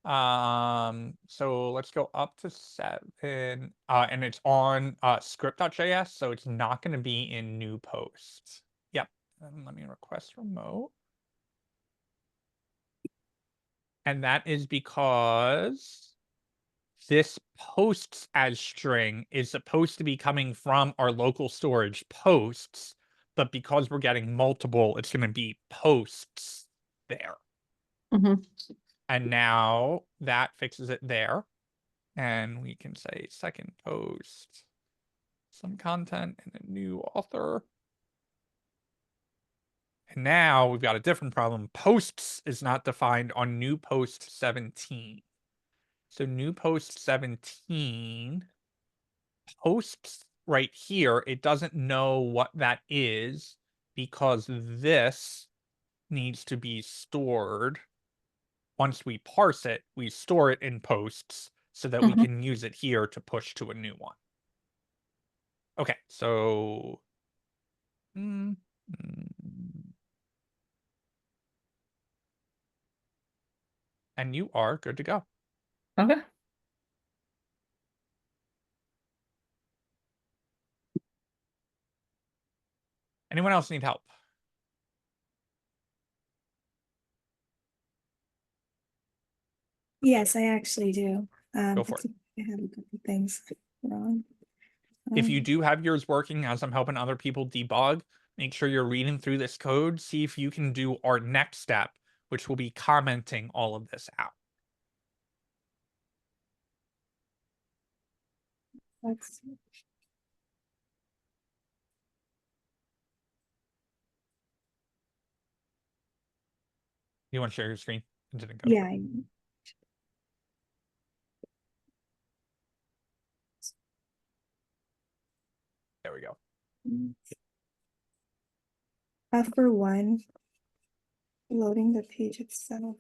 So let's go up to 7. And it's on script.js, so it's not going to be in new posts. Yep. And let me request remote. And that is because this posts as string is supposed to be coming from our local storage posts, but because we're getting multiple, it's going to be posts there. And now that fixes it there. And we can say second post, some content and a new author. And now we've got a different problem. Posts is not defined on new post 17. So new post 17, posts right here, it doesn't know what that is because this needs to be stored. Once we parse it, we store it in posts so that we can use it here to push to a new one. Okay, so and you are good to go. Okay. Anyone else need help? Yes, I actually do. Go for it. I have a couple things wrong. If you Um, do have yours working as I'm helping other people debug, make sure you're reading through this code, see if you can do our next step, which will be commenting all of this out. let's see. You want to share your screen? It didn't go. Yeah, There we go. for one, loading the page itself.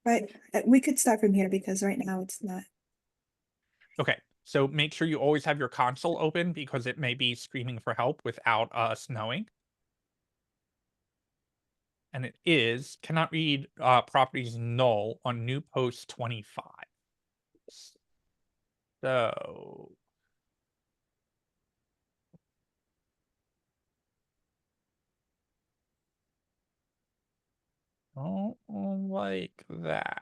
But we could start from here because right now it's not. Okay, so make sure you always have your console open because it may be screaming for help without us knowing. And it is cannot read properties null on new post 25. So don't like that.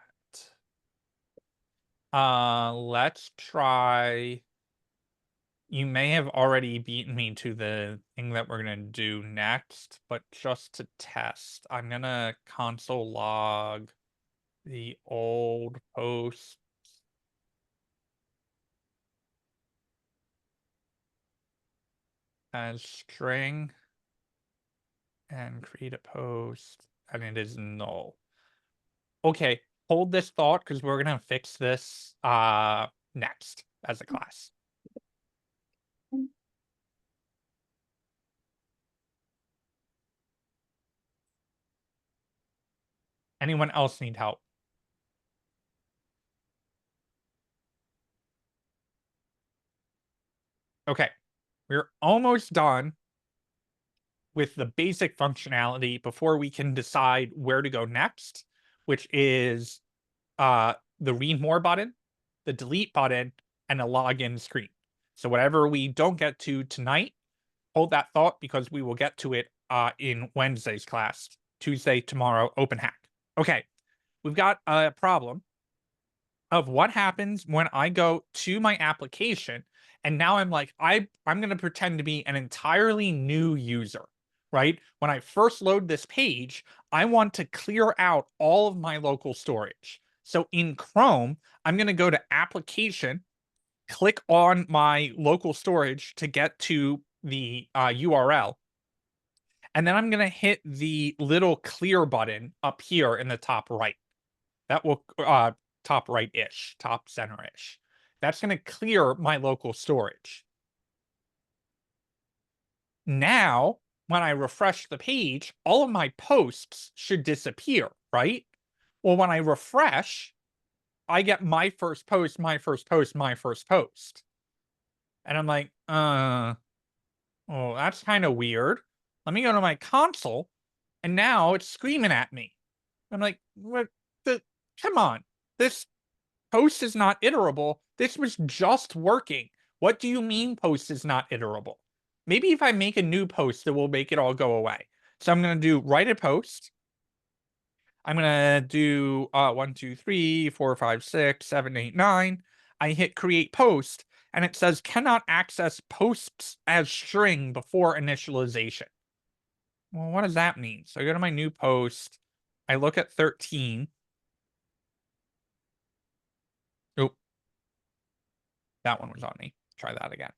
Let's try. You may have already beaten me to the thing that we're gonna do next, but just to test, I'm gonna console log the old post as string and create a post, and it is null. Okay, hold this thought because we're gonna fix this next as a class. Anyone else need help? Okay, we're almost done with the basic functionality before we can decide where to go next, which is the read more button, the delete button, and a login screen. So whatever we don't get to tonight, hold that thought because we will get to it in Wednesday's class. Tuesday, tomorrow, open hack. Okay, we've got a problem of what happens when I go to my application and now I'm like, I'm going to pretend to be an entirely new user, right? When I first load this page, I want to clear out all of my local storage. So in Chrome, I'm going to go to application, click on my local storage to get to the URL. And then I'm going to hit the little clear button up here in the top right. That will top right-ish, top center-ish. That's going to clear my local storage. Now, when I refresh the page, all of my posts should disappear, right? Well, when I refresh, I get my first post, my first post, my first post. And I'm like, oh, that's kind of weird. Let me go to my console, and now it's screaming at me. I'm like, what the, come on. This post is not iterable. This was just working. What do you mean post is not iterable? Maybe if I make a new post, it will make it all go away. So I'm going to do write a post. I'm going to do 1, 2, 3, 4, 5, 6, 7, 8, 9. I hit create post and it says cannot access posts as string before initialization. Well, what does that mean? So I go to my new post. I look at 13. Oh, that one was on me. Try that again.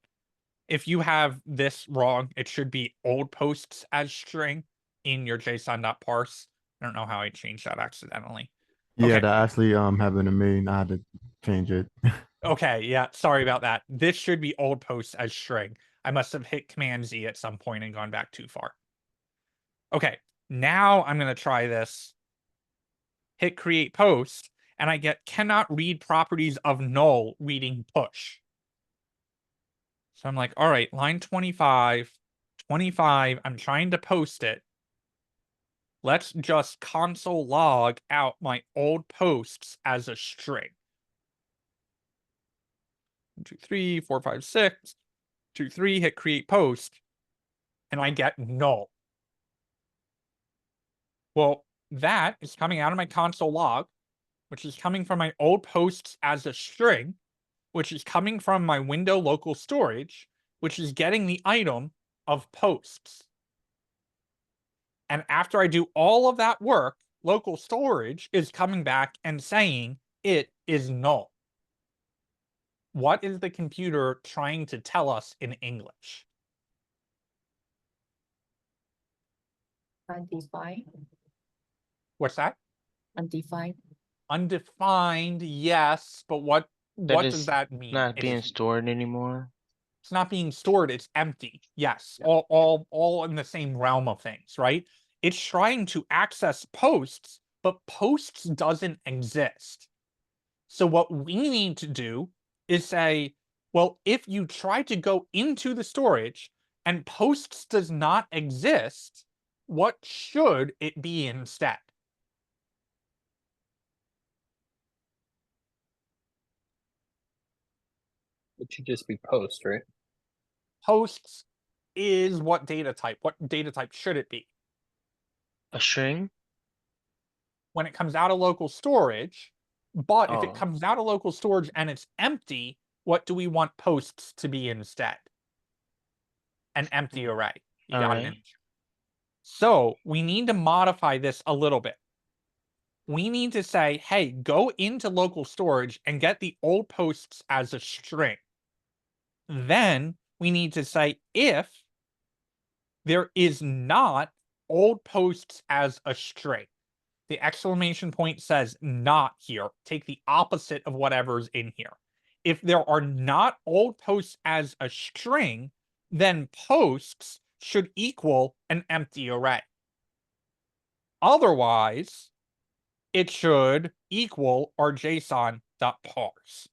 If you have this wrong, it should be old posts as string in your JSON.parse. I don't know how I changed that accidentally. Yeah, Okay. that actually happened to me. I had to change it. Okay, yeah, sorry about that. This should be old posts as string. I must have hit Command Z at some point and gone back too far. Okay, now I'm going to try this. Hit create post, and I get cannot read properties of null reading push. So I'm like, all right, line 25, 25, I'm trying to post it. Let's just console log out my old posts as a string. 1, 2, 3, 4, 5, 6, 2, 3, hit create post, and I get null. Well, that is coming out of my console log. which is coming from my old posts as a string, which is coming from my window local storage, which is getting the item of posts. And after I do all of that work, local storage is coming back and saying it is null. What is the computer trying to tell us in English? Undefined. What's that? Undefined. Undefined, yes, but what does is that mean? not being stored anymore. It's not being stored, it's empty. Yes, all in the same realm of things, right? It's trying to access posts, but posts doesn't exist. So what we need to do is say, well, if you try to go into the storage and posts does not exist, what should it be instead? It should just be post, right? Posts is what data type? What data type should it be? A string? When it comes out of local storage, but if it Oh. comes out of local storage and it's empty, what do we want posts to be instead? An empty array. You got Alright. an image. So we need to modify this a little bit. We need to say, hey, go into local storage and get the old posts as a string. Then we need to say if there is not old posts as a string. The exclamation point says not here. Take the opposite of whatever's in here. If there are not old posts as a string, then posts should equal an empty array. Otherwise, it should equal our JSON.parse.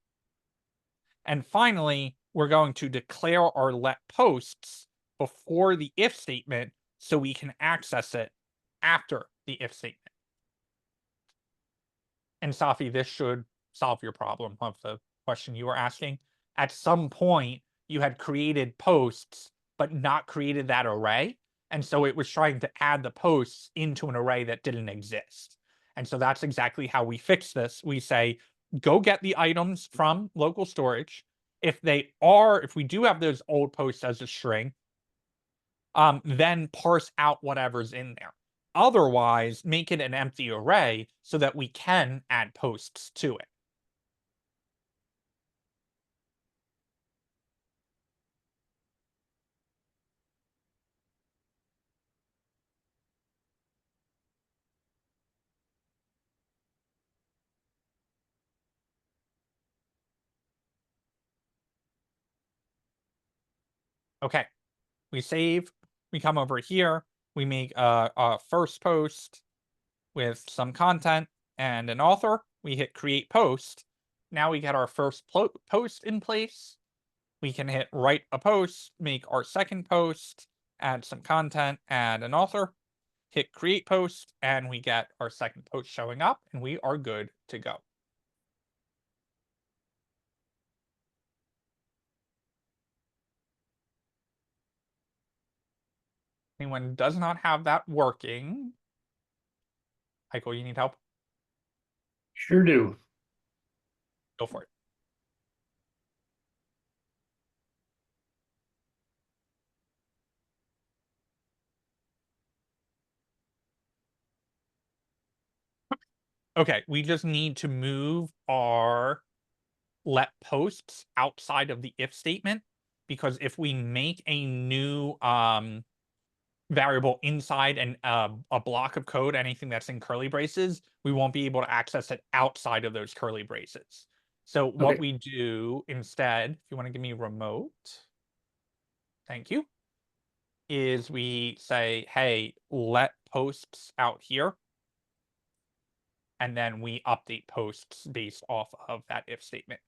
And finally, we're going to declare our let posts before the if statement so we can access it after the if statement. And Safi, this should solve your problem of the question you were asking. At some point, you had created posts, but not created that array. And so it was trying to add the posts into an array that didn't exist. And so that's exactly how we fix this. We say, go get the items from local storage. If we do have those old posts as a string, then parse out whatever's in there. Otherwise, make it an empty array so that we can add posts to it. Okay, we save, we come over here, we make a first post with some content and an author. We hit create post. Now we get our first post in place. We can hit write a post, make our second post, add some content, add an author, hit create post, and we get our second post showing up, and we are good to go. Anyone does not have that working? Michael, you need help? Sure do. Go for it. Okay, we just need to move our let posts outside of the if statement, because if we make a new variable inside a block of code, anything that's in curly braces, we won't be able to access it outside of those curly braces. So what we do instead, if you want to give me remote, thank you, is we say, hey, let posts out here. And then we update posts based off of that if statement.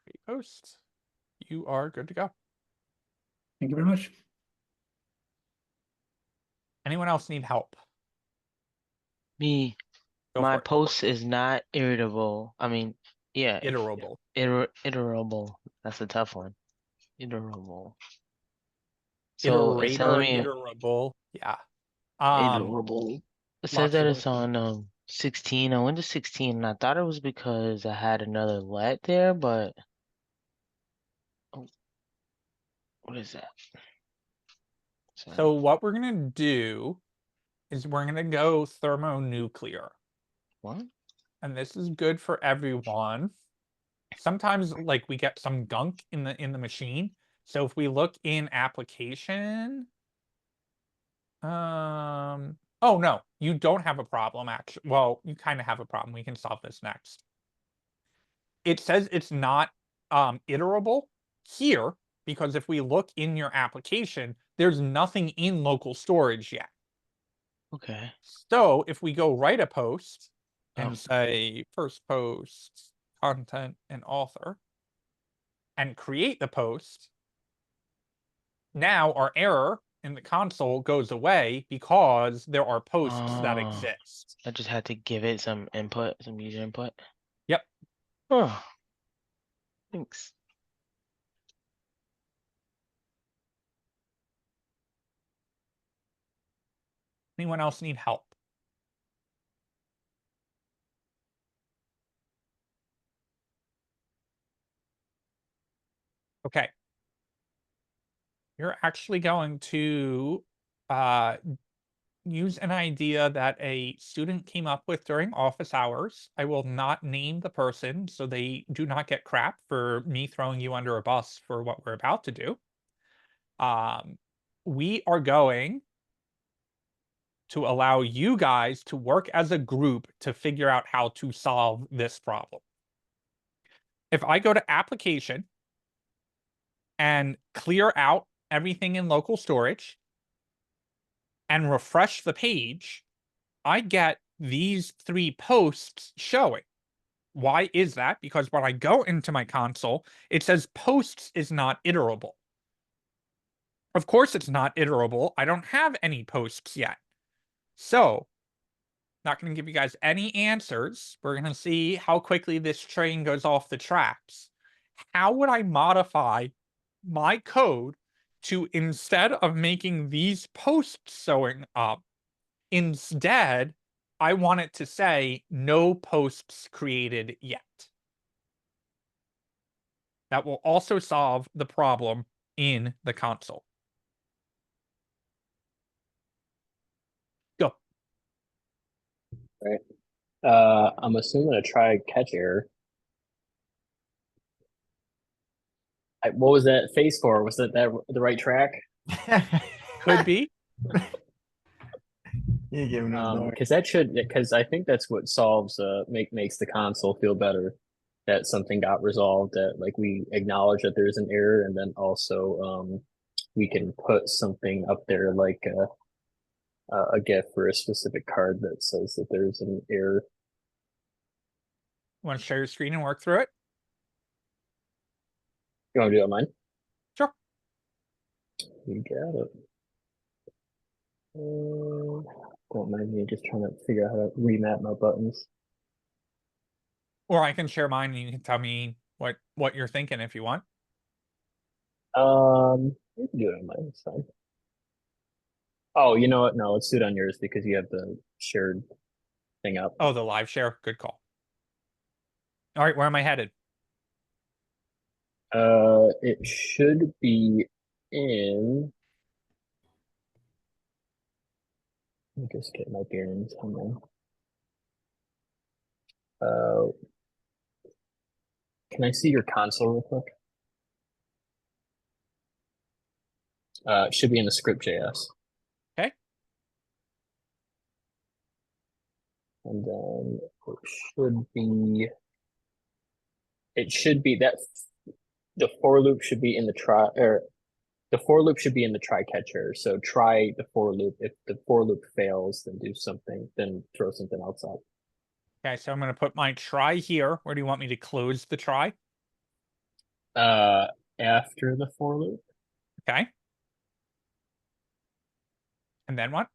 Create post. You are good to go. Thank you very much. Anyone else need help? Me. Go My for it. post is not irritable. I mean, yeah. Iterable. Iterable. That's a tough one. Iterable. So it's telling me iterable. Yeah. iterable. It says lots that of it's on 16. I went to 16 and I thought it was because I had another let there, but oh, what is that? So what we're gonna do is we're gonna go thermonuclear. What? And this is good for everyone. Sometimes like we get some gunk in the machine. So if we look in application, oh no, you don't have a problem actually. Well, you kind of have a problem. We can solve this next. It says it's not iterable here because if we look in your application, there's nothing in local storage yet. Okay. So if we go write a post and Oh. say first post, content, and author, and create the post, now our error in the console goes away because there are posts that exist. I just had to give it some input, some user input. Yep. Oh, thanks. Anyone else need help? Okay. You're actually going to use an idea that a student came up with during office hours. I will not name the person so they do not get crap for me throwing you under a bus for what we're about to do. We are going to allow you guys to work as a group to figure out how to solve this problem. If I go to application and clear out everything in local storage and refresh the page, I get these 3 posts showing. Why is that? Because when I go into my console, it says posts is not iterable. Of course it's not iterable. I don't have any posts yet. So, not going to give you guys any answers. We're going to see how quickly this train goes off the tracks. How would I modify my code to, instead of making these posts showing up, instead, I want it to say no posts created yet. That will also solve the problem in the console. Go. Right. I'm assuming a try catch error. What was that face for? Was that the right track? Could be. You're giving us no. Because I think that's what solves makes the console feel better, that something got resolved, that like we acknowledge that there's an error, and then also we can put something up there like a GIF for a specific card that says that there's an error. Want to share your screen and work through it? You want to do it on mine? Sure. You got it. Don't mind me just trying to figure out how to remap my buttons. Or I can share mine and you can tell me what you're thinking if you want. You can do it on mine, it's fine. Oh, you know what? No, let's do it on yours because you have the shared thing up. Oh, the live share. Good call. All right, where am I headed? It should be in. Let me just get my bearings on there. Can I see your console real quick? It should be in the script.js. Okay. And then it should be that the for loop should be in the try, or the for loop should be in the try catcher. So try the for loop. If the for loop fails, then do something, then throw something else out. Okay, so I'm going to put my try here. Where do you want me to close the try? After the for loop. Okay. And then what?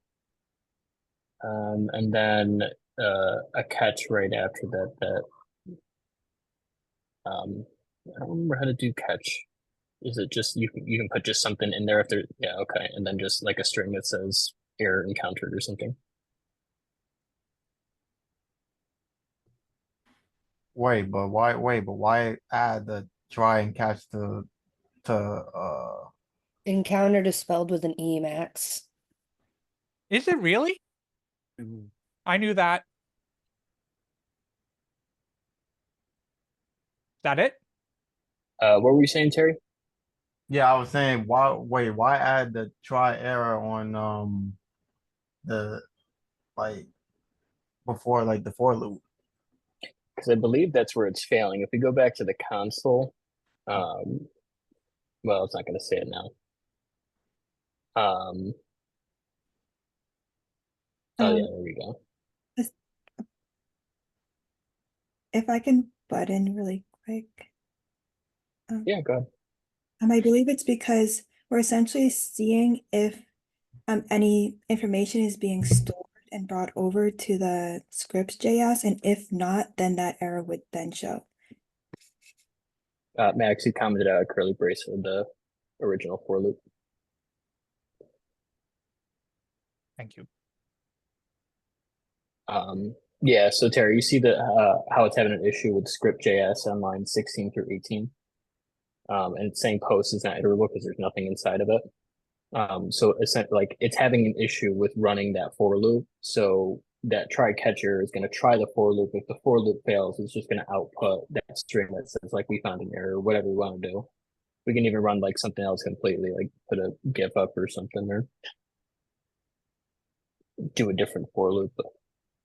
And then a catch right after that. I don't remember how to do catch. Is it just you can put just something in there if there? Yeah, okay, and then just like a string that says error encountered or something. Wait, but why? Wait, but why add the try and catch to Encountered is spelled with an E, Max. Is it really? I knew that. Is that it? What were you saying, Terry? Yeah, I was saying why wait, why add the try error on the like before like the for loop? Because I believe that's where it's failing. If we go back to the console, well, it's not going to say it now. Oh yeah, there we go. If I can butt in really quick. Yeah, go ahead. I believe it's because we're essentially seeing if any information is being stored and brought over to the scripts.js, and if not, then that error would then show. Max, you commented out a curly brace with the original for loop. Thank you. Yeah, so Terry, you see that how it's having an issue with script.js on line 16 through 18. And it's saying post is not iterable because there's nothing inside of it. So essentially, like it's having an issue with running that for loop. So that try catcher is going to try the for loop. If the for loop fails, it's just going to output that string that says like we found an error or whatever we want to do. We can even run like something else completely, like put a GIF up or something or do a different for loop.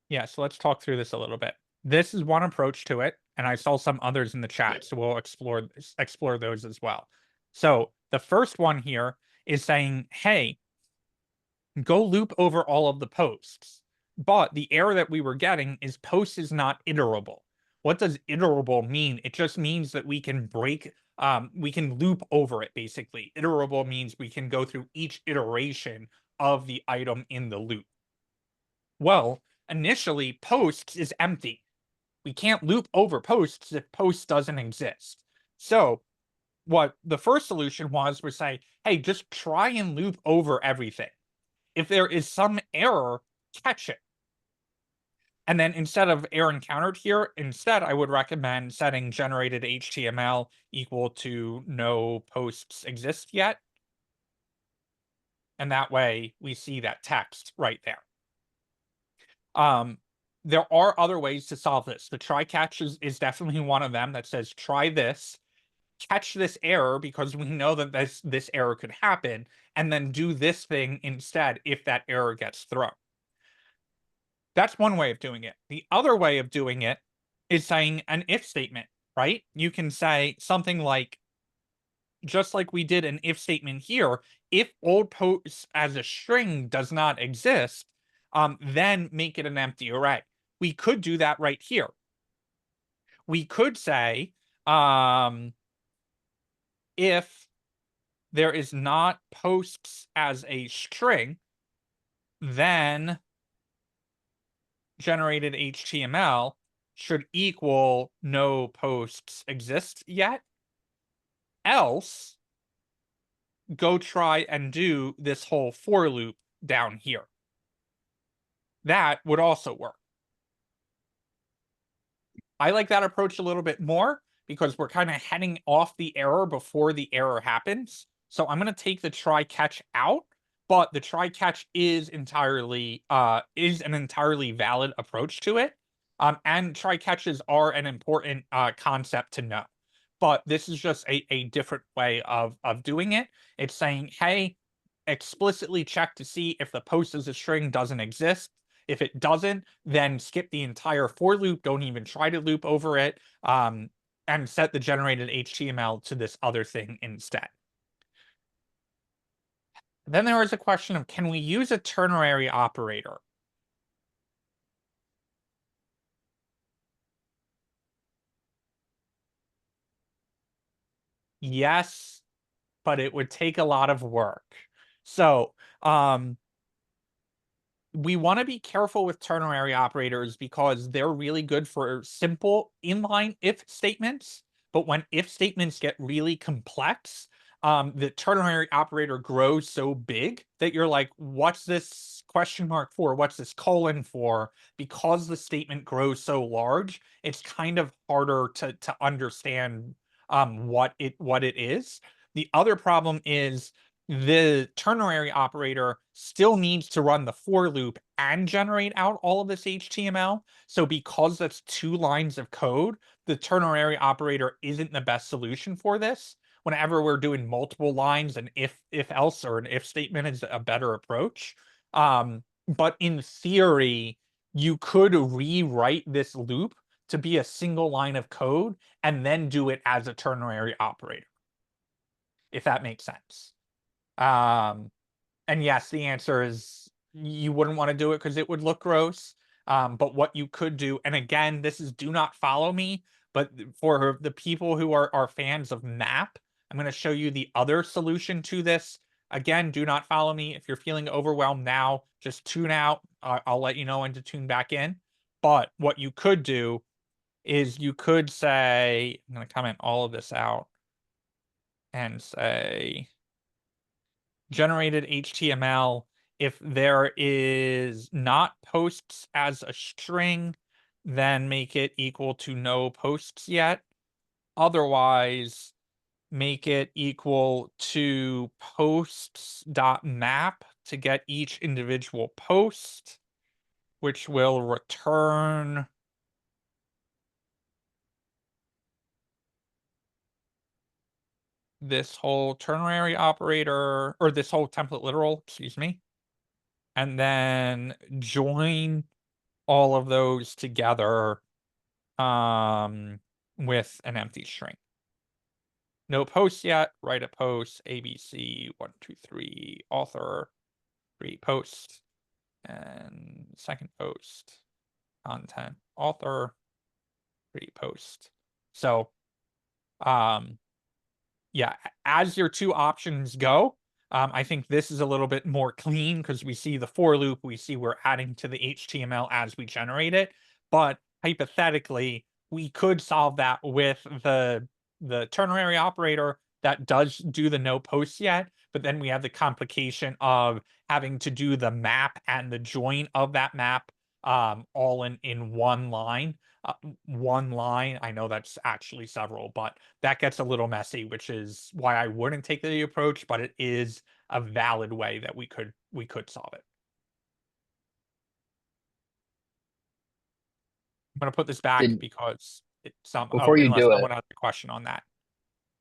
Yeah, so let's talk through this a little bit. This is one approach to it, and I saw some others in the chat, so we'll explore those as well. So the first one here is saying, hey, go loop over all of the posts. But the error that we were getting is post is not iterable. What does iterable mean? It just means that we can we can loop over it, basically. Iterable means we can go through each iteration of the item in the loop. Well, initially, posts is empty. We can't loop over posts if post doesn't exist. So what the first solution was say, hey, just try and loop over everything. If there is some error, catch it. And then instead of error encountered here, instead I would recommend setting generated HTML equal to no posts exist yet. And that way we see that text right there. There are other ways to solve this. The try catch is definitely one of them that says try this, catch this error because we know that this error could happen, and then do this thing instead if that error gets thrown. That's one way of doing it. The other way of doing it is saying an if statement, right? You can say something like, just like we did an if statement here, if old post as a string does not exist, then make it an empty array. We could do that right here. We could say, if there is not posts as a string, then generated HTML should equal no posts exist yet. Else, go try and do this whole for loop down here. That would also work. I like that approach a little bit more because we're kind of heading off the error before the error happens. So I'm going to take the try catch out, but the try catch is an entirely valid approach to it. And try catches are an important concept to know. But this is just a different way of doing it. It's saying, hey, explicitly check to see if the post as a string doesn't exist. If it doesn't, then skip the entire for loop. Don't even try to loop over it. And set the generated HTML to this other thing instead. Then there is a question of, can we use a ternary operator? Yes, but it would take a lot of work. So, we want to be careful with ternary operators because they're really good for simple inline if statements. But when if statements get really complex, the ternary operator grows so big that you're like, what's this question mark for? What's this colon for? Because the statement grows so large, it's kind of harder to understand what it is. The other problem is the ternary operator still needs to run the for loop and generate out all of this HTML. So because that's 2 lines of code, the ternary operator isn't the best solution for this. Whenever we're doing multiple lines, an if else or an if statement is a better approach. But in theory, you could rewrite this loop to be a single line of code and then do it as a ternary operator, if that makes sense. And yes, the answer is you wouldn't want to do it because it would look gross. But what you could do, and again, this is do not follow me, but for the people who are fans of map, I'm going to show you the other solution to this. Again, do not follow me. If you're feeling overwhelmed now, just tune out. I'll let you know when to tune back in. But what you could do is you could say, I'm going to comment all of this out and say, generated HTML, if there is not posts as a string, then make it equal to no posts yet. Otherwise, make it equal to posts.map to get each individual post, which will return this whole ternary operator, or this whole template literal, excuse me, and then join all of those together with an empty string. No post yet, write a post, ABC 1, 2, 3, author, create post, and second post, content, author, create post. So yeah, as your 2 options go, I think this is a little bit more clean because we see the for loop, we see we're adding to the HTML as we generate it. But hypothetically, we could solve that with the ternary operator that does do the no posts yet, but then we have the complication of having to do the map and the join of that map all in one line. I know that's actually several, but that gets a little messy, which is why I wouldn't take the approach, but it is a valid way that we could solve it. I'm gonna put this back because it's Before you unless do someone it, has a question on that.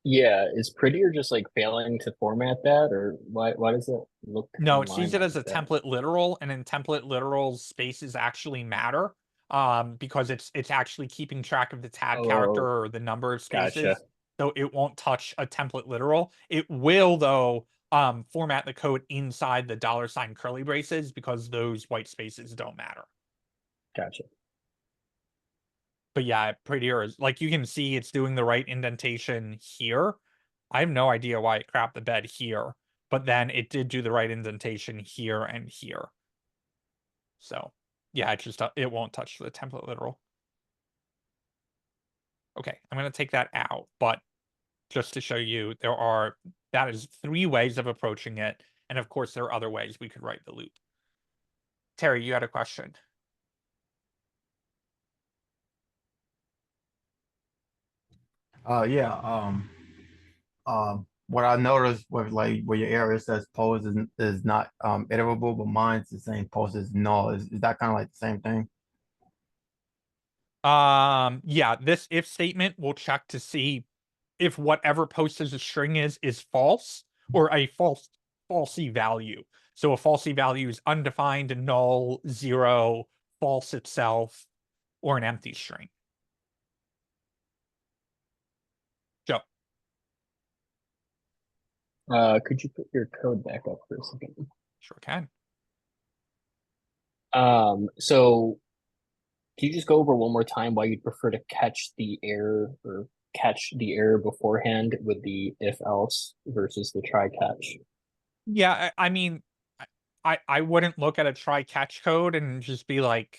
yeah, is Prettier just like failing to format that, or why does it look No, it online sees it as a like that? template literal, and in template literals, spaces actually matter. Because it's actually keeping track of the tab character Oh, or the number of gotcha. spaces. So it won't touch a template literal. It will though format the code inside the $ curly braces because those white spaces don't matter. Gotcha. But yeah, Prettier is like, you can see it's doing the right indentation here. I have no idea why it crapped the bed here, but then it did do the right indentation here and here. So yeah, it won't touch the template literal. Okay, I'm going to take that out, but just to show you, that is 3 ways of approaching it. And of course, there are other ways we could write the loop. Terry, you had a question. Yeah. What I noticed with like where your error says pose is not iterable, but mine's the same pose is null. Is that kind of like the same thing? Yeah, this if statement will check to see if whatever post as a string is false or a falsy value. So a falsy value is undefined, null, 0, false itself, or an empty string. Joe. Could you put your code back up for a second? Sure can. So can you just go over one more time why you'd prefer to catch the error beforehand with the if else versus the try catch? Yeah, I mean, I wouldn't look at a try catch code and just be like,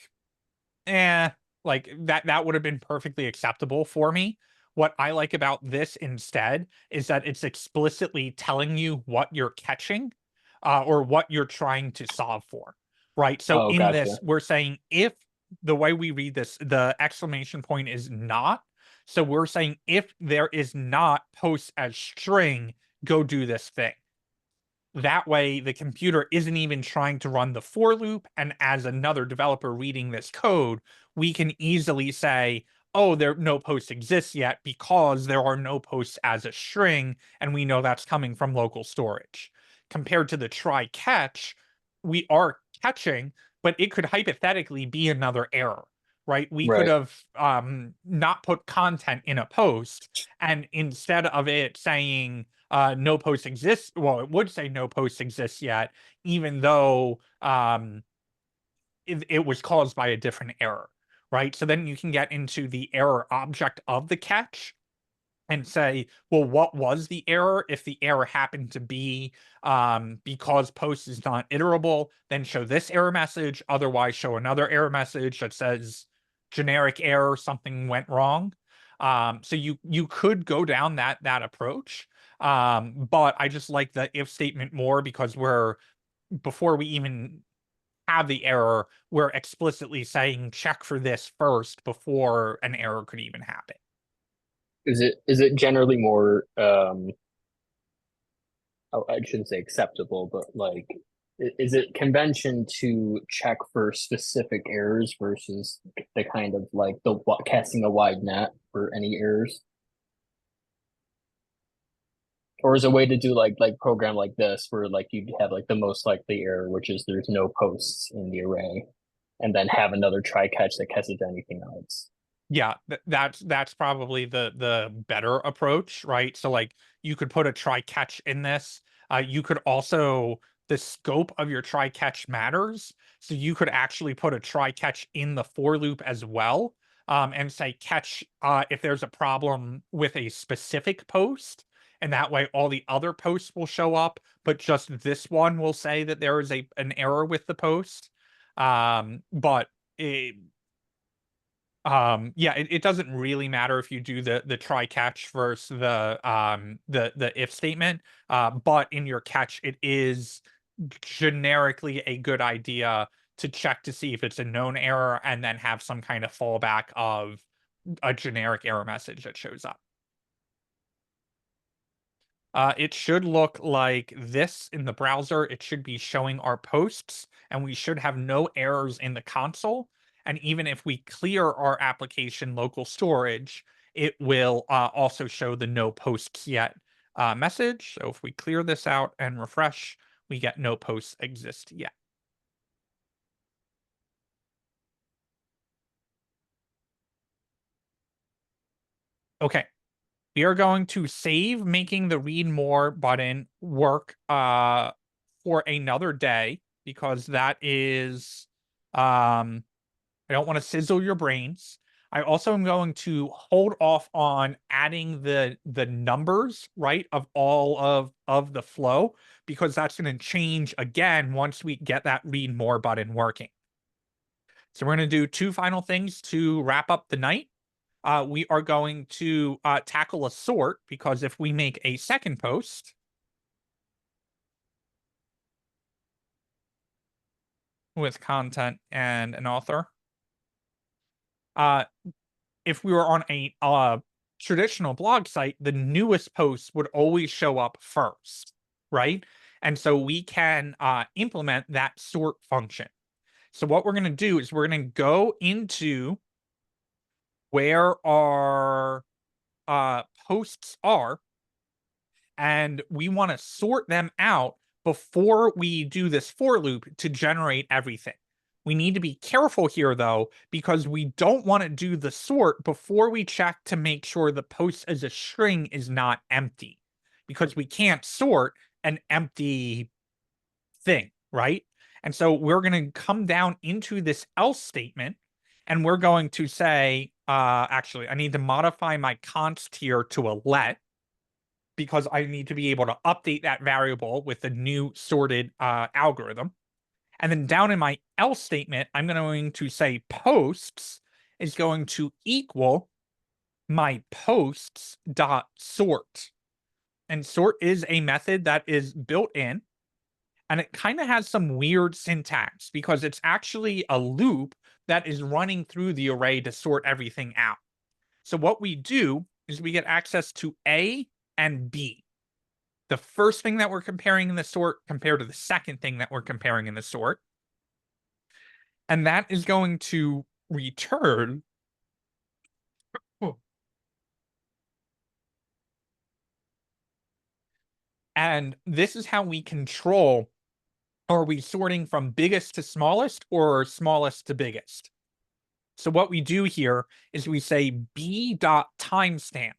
like that would have been perfectly acceptable for me. what I like about this instead is that it's explicitly telling you what you're catching, or what you're trying to solve for, right? So Oh, in this, gotcha. we're saying if the way we read this, the exclamation point is not. So we're saying if there is not post as string, go do this thing. That way, the computer isn't even trying to run the for loop. And as another developer reading this code, we can easily say, oh, no post exists yet because there are no posts as a string. And we know that's coming from local storage. Compared to the try catch, we are catching, but it could hypothetically be another error, right? We could Right. have not put content in a post, and instead of it saying no post exists, well, it would say no post exists yet, even though it was caused by a different error, right? So then you can get into the error object of the catch and say, well, what was the error? If the error happened to be because post is not iterable, then show this error message. Otherwise, show another error message that says generic error, something went wrong. So you could go down that approach. But I just like the if statement more because before we even have the error, we're explicitly saying check for this first before an error could even happen. Is it generally more oh, I shouldn't say acceptable, but like is it convention to check for specific errors versus the kind of like the casting a wide net for any errors? Or is a way to do like program like this where like you have like the most likely error, which is there's no posts in the array, and then have another try catch that catches anything else? Yeah, that's probably the better approach, right? So like you could put a try catch in this. You could also, the scope of your try catch matters. So you could actually put a try catch in the for loop as well, and say catch if there's a problem with a specific post, and that way all the other posts will show up, but just this one will say that there is an error with the post. But yeah, it doesn't really matter if you do the try catch versus the if statement, but in your catch it is generically a good idea to check to see if it's a known error and then have some kind of fallback of a generic error message that shows up. It should look like this in the browser. It should be showing our posts, and we should have no errors in the console. And even if we clear our application local storage, it will also show the no posts yet message. So if we clear this out and refresh, we get no posts exist yet. Okay. We are going to save making the read more button work for another day because that is I don't want to sizzle your brains. I also am going to hold off on adding the numbers, right, of all of the flow because that's going to change again once we get that read more button working. So we're going to do two final things to wrap up the night. We are going to tackle a sort because if we make a second post with content and an author, if we were on a traditional blog site, the newest post would always show up first, right? And so we can implement that sort function. So what we're going to do is we're going to go into where our posts are, and we want to sort them out before we do this for loop to generate everything. We need to be careful here, though, because we don't want to do the sort before we check to make sure the post as a string is not empty, because we can't sort an empty thing, right? And so we're going to come down into this else statement, and we're going to say, actually, I need to modify my const here to a let, because I need to be able to update that variable with the new sorted algorithm. And then down in my else statement, I'm going to say posts is going to equal my posts dot sort. And sort is a method that is built in, and it kind of has some weird syntax because it's actually a loop that is running through the array to sort everything out. So what we do is we get access to A and B. The first thing that we're comparing in the sort compared to the second thing that we're comparing in the sort. And that is going to return and this is how we control, are we sorting from biggest to smallest or smallest to biggest? So what we do here is we say b dot timestamp.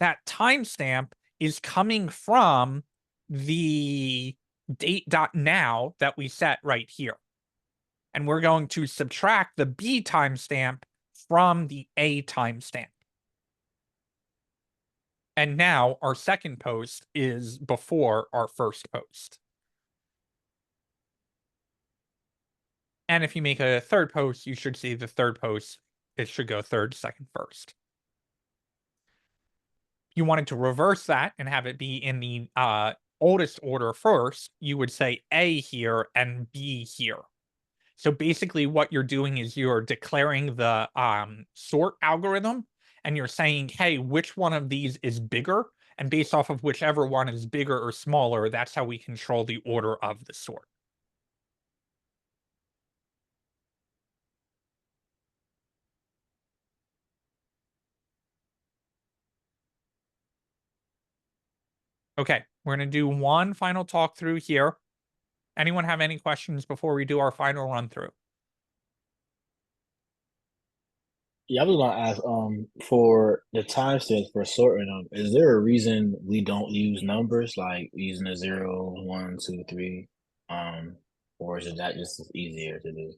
That timestamp is coming from the date dot now that we set right here. And we're going to subtract the b timestamp from the a timestamp. And now our second post is before our first post. And if you make a third post, you should see the third post, it should go third, second, first. If you wanted to reverse that and have it be in the oldest order first, you would say A here and B here. So basically what you're doing is you're declaring the sort algorithm, and you're saying, hey, which one of these is bigger? And based off of whichever one is bigger or smaller, that's how we control the order of the sort. Okay, we're going to do one final talk through here. Anyone have any questions before we do our final run through? Yeah, I was gonna ask, for the timestamps for sorting them, is there a reason we don't use numbers like using a 0, 1, 2, 3? Or is it that just easier to do?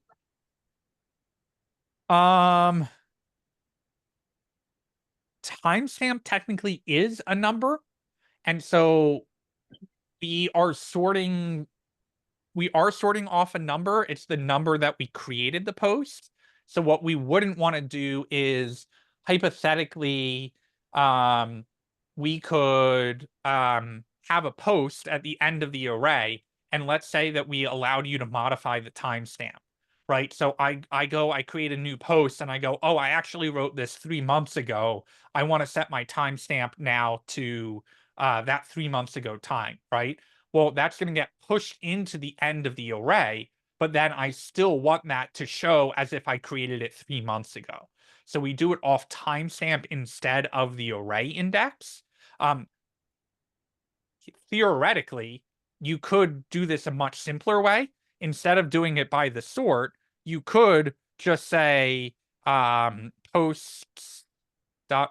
Timestamp technically is a number, and so we are sorting off a number. It's the number that we created the post. So what we wouldn't want to do is hypothetically, we could have a post at the end of the array, and let's say that we allowed you to modify the timestamp, right? So I create a new post and I go, oh, I actually wrote this 3 months ago. I want to set my timestamp now to that 3 months ago time, right? Well, that's going to get pushed into the end of the array, but then I still want that to show as if I created it 3 months ago. So we do it off timestamp instead of the array index. Theoretically, you could do this a much simpler way. Instead of doing it by the sort, you could just say posts dot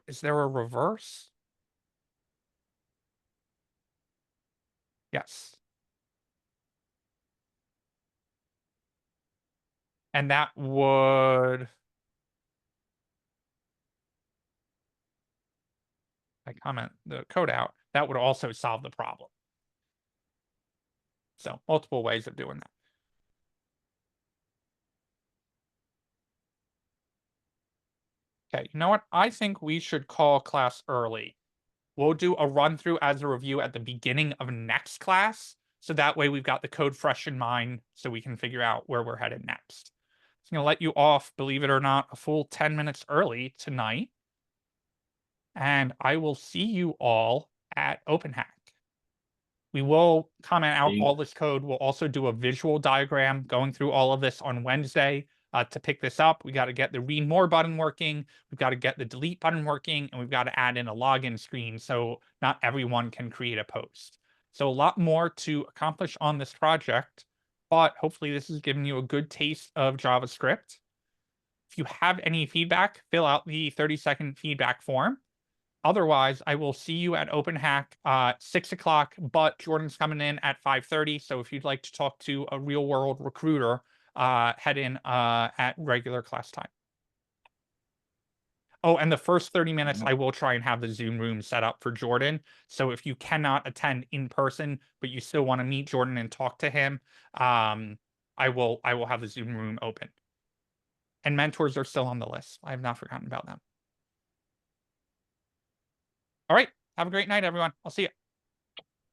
is there a reverse? Yes. And that would, I comment the code out, that would also solve the problem. So multiple ways of doing that. Okay, you know what? I think we should call class early. We'll do a run through as a review at the beginning of next class. So that way we've got the code fresh in mind so we can figure out where we're headed next. I'm going to let you off, believe it or not, a full 10 minutes early tonight. And I will see you all at OpenHack. We will comment out all this code. We'll also do a visual diagram going through all of this on Wednesday. To pick this up, we got to get the read more button working. We've got to get the delete button working, and we've got to add in a login screen so not everyone can create a post. So a lot more to accomplish on this project, but hopefully this has given you a good taste of JavaScript. If you have any feedback, fill out the 30-second feedback form. Otherwise, I will see you at OpenHack 6 o'clock, but Jordan's coming in at 5:30. So if you'd like to talk to a real world recruiter, head in at regular class time. Oh, and the first 30 minutes, I will try and have the Zoom room set up for Jordan. So if you cannot attend in person, but you still want to meet Jordan and talk to him, I will have the Zoom room open. And mentors are still on the list. I have not forgotten about them. All right. Have a great night, everyone. I'll see you.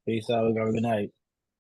Peace out. Have a good night.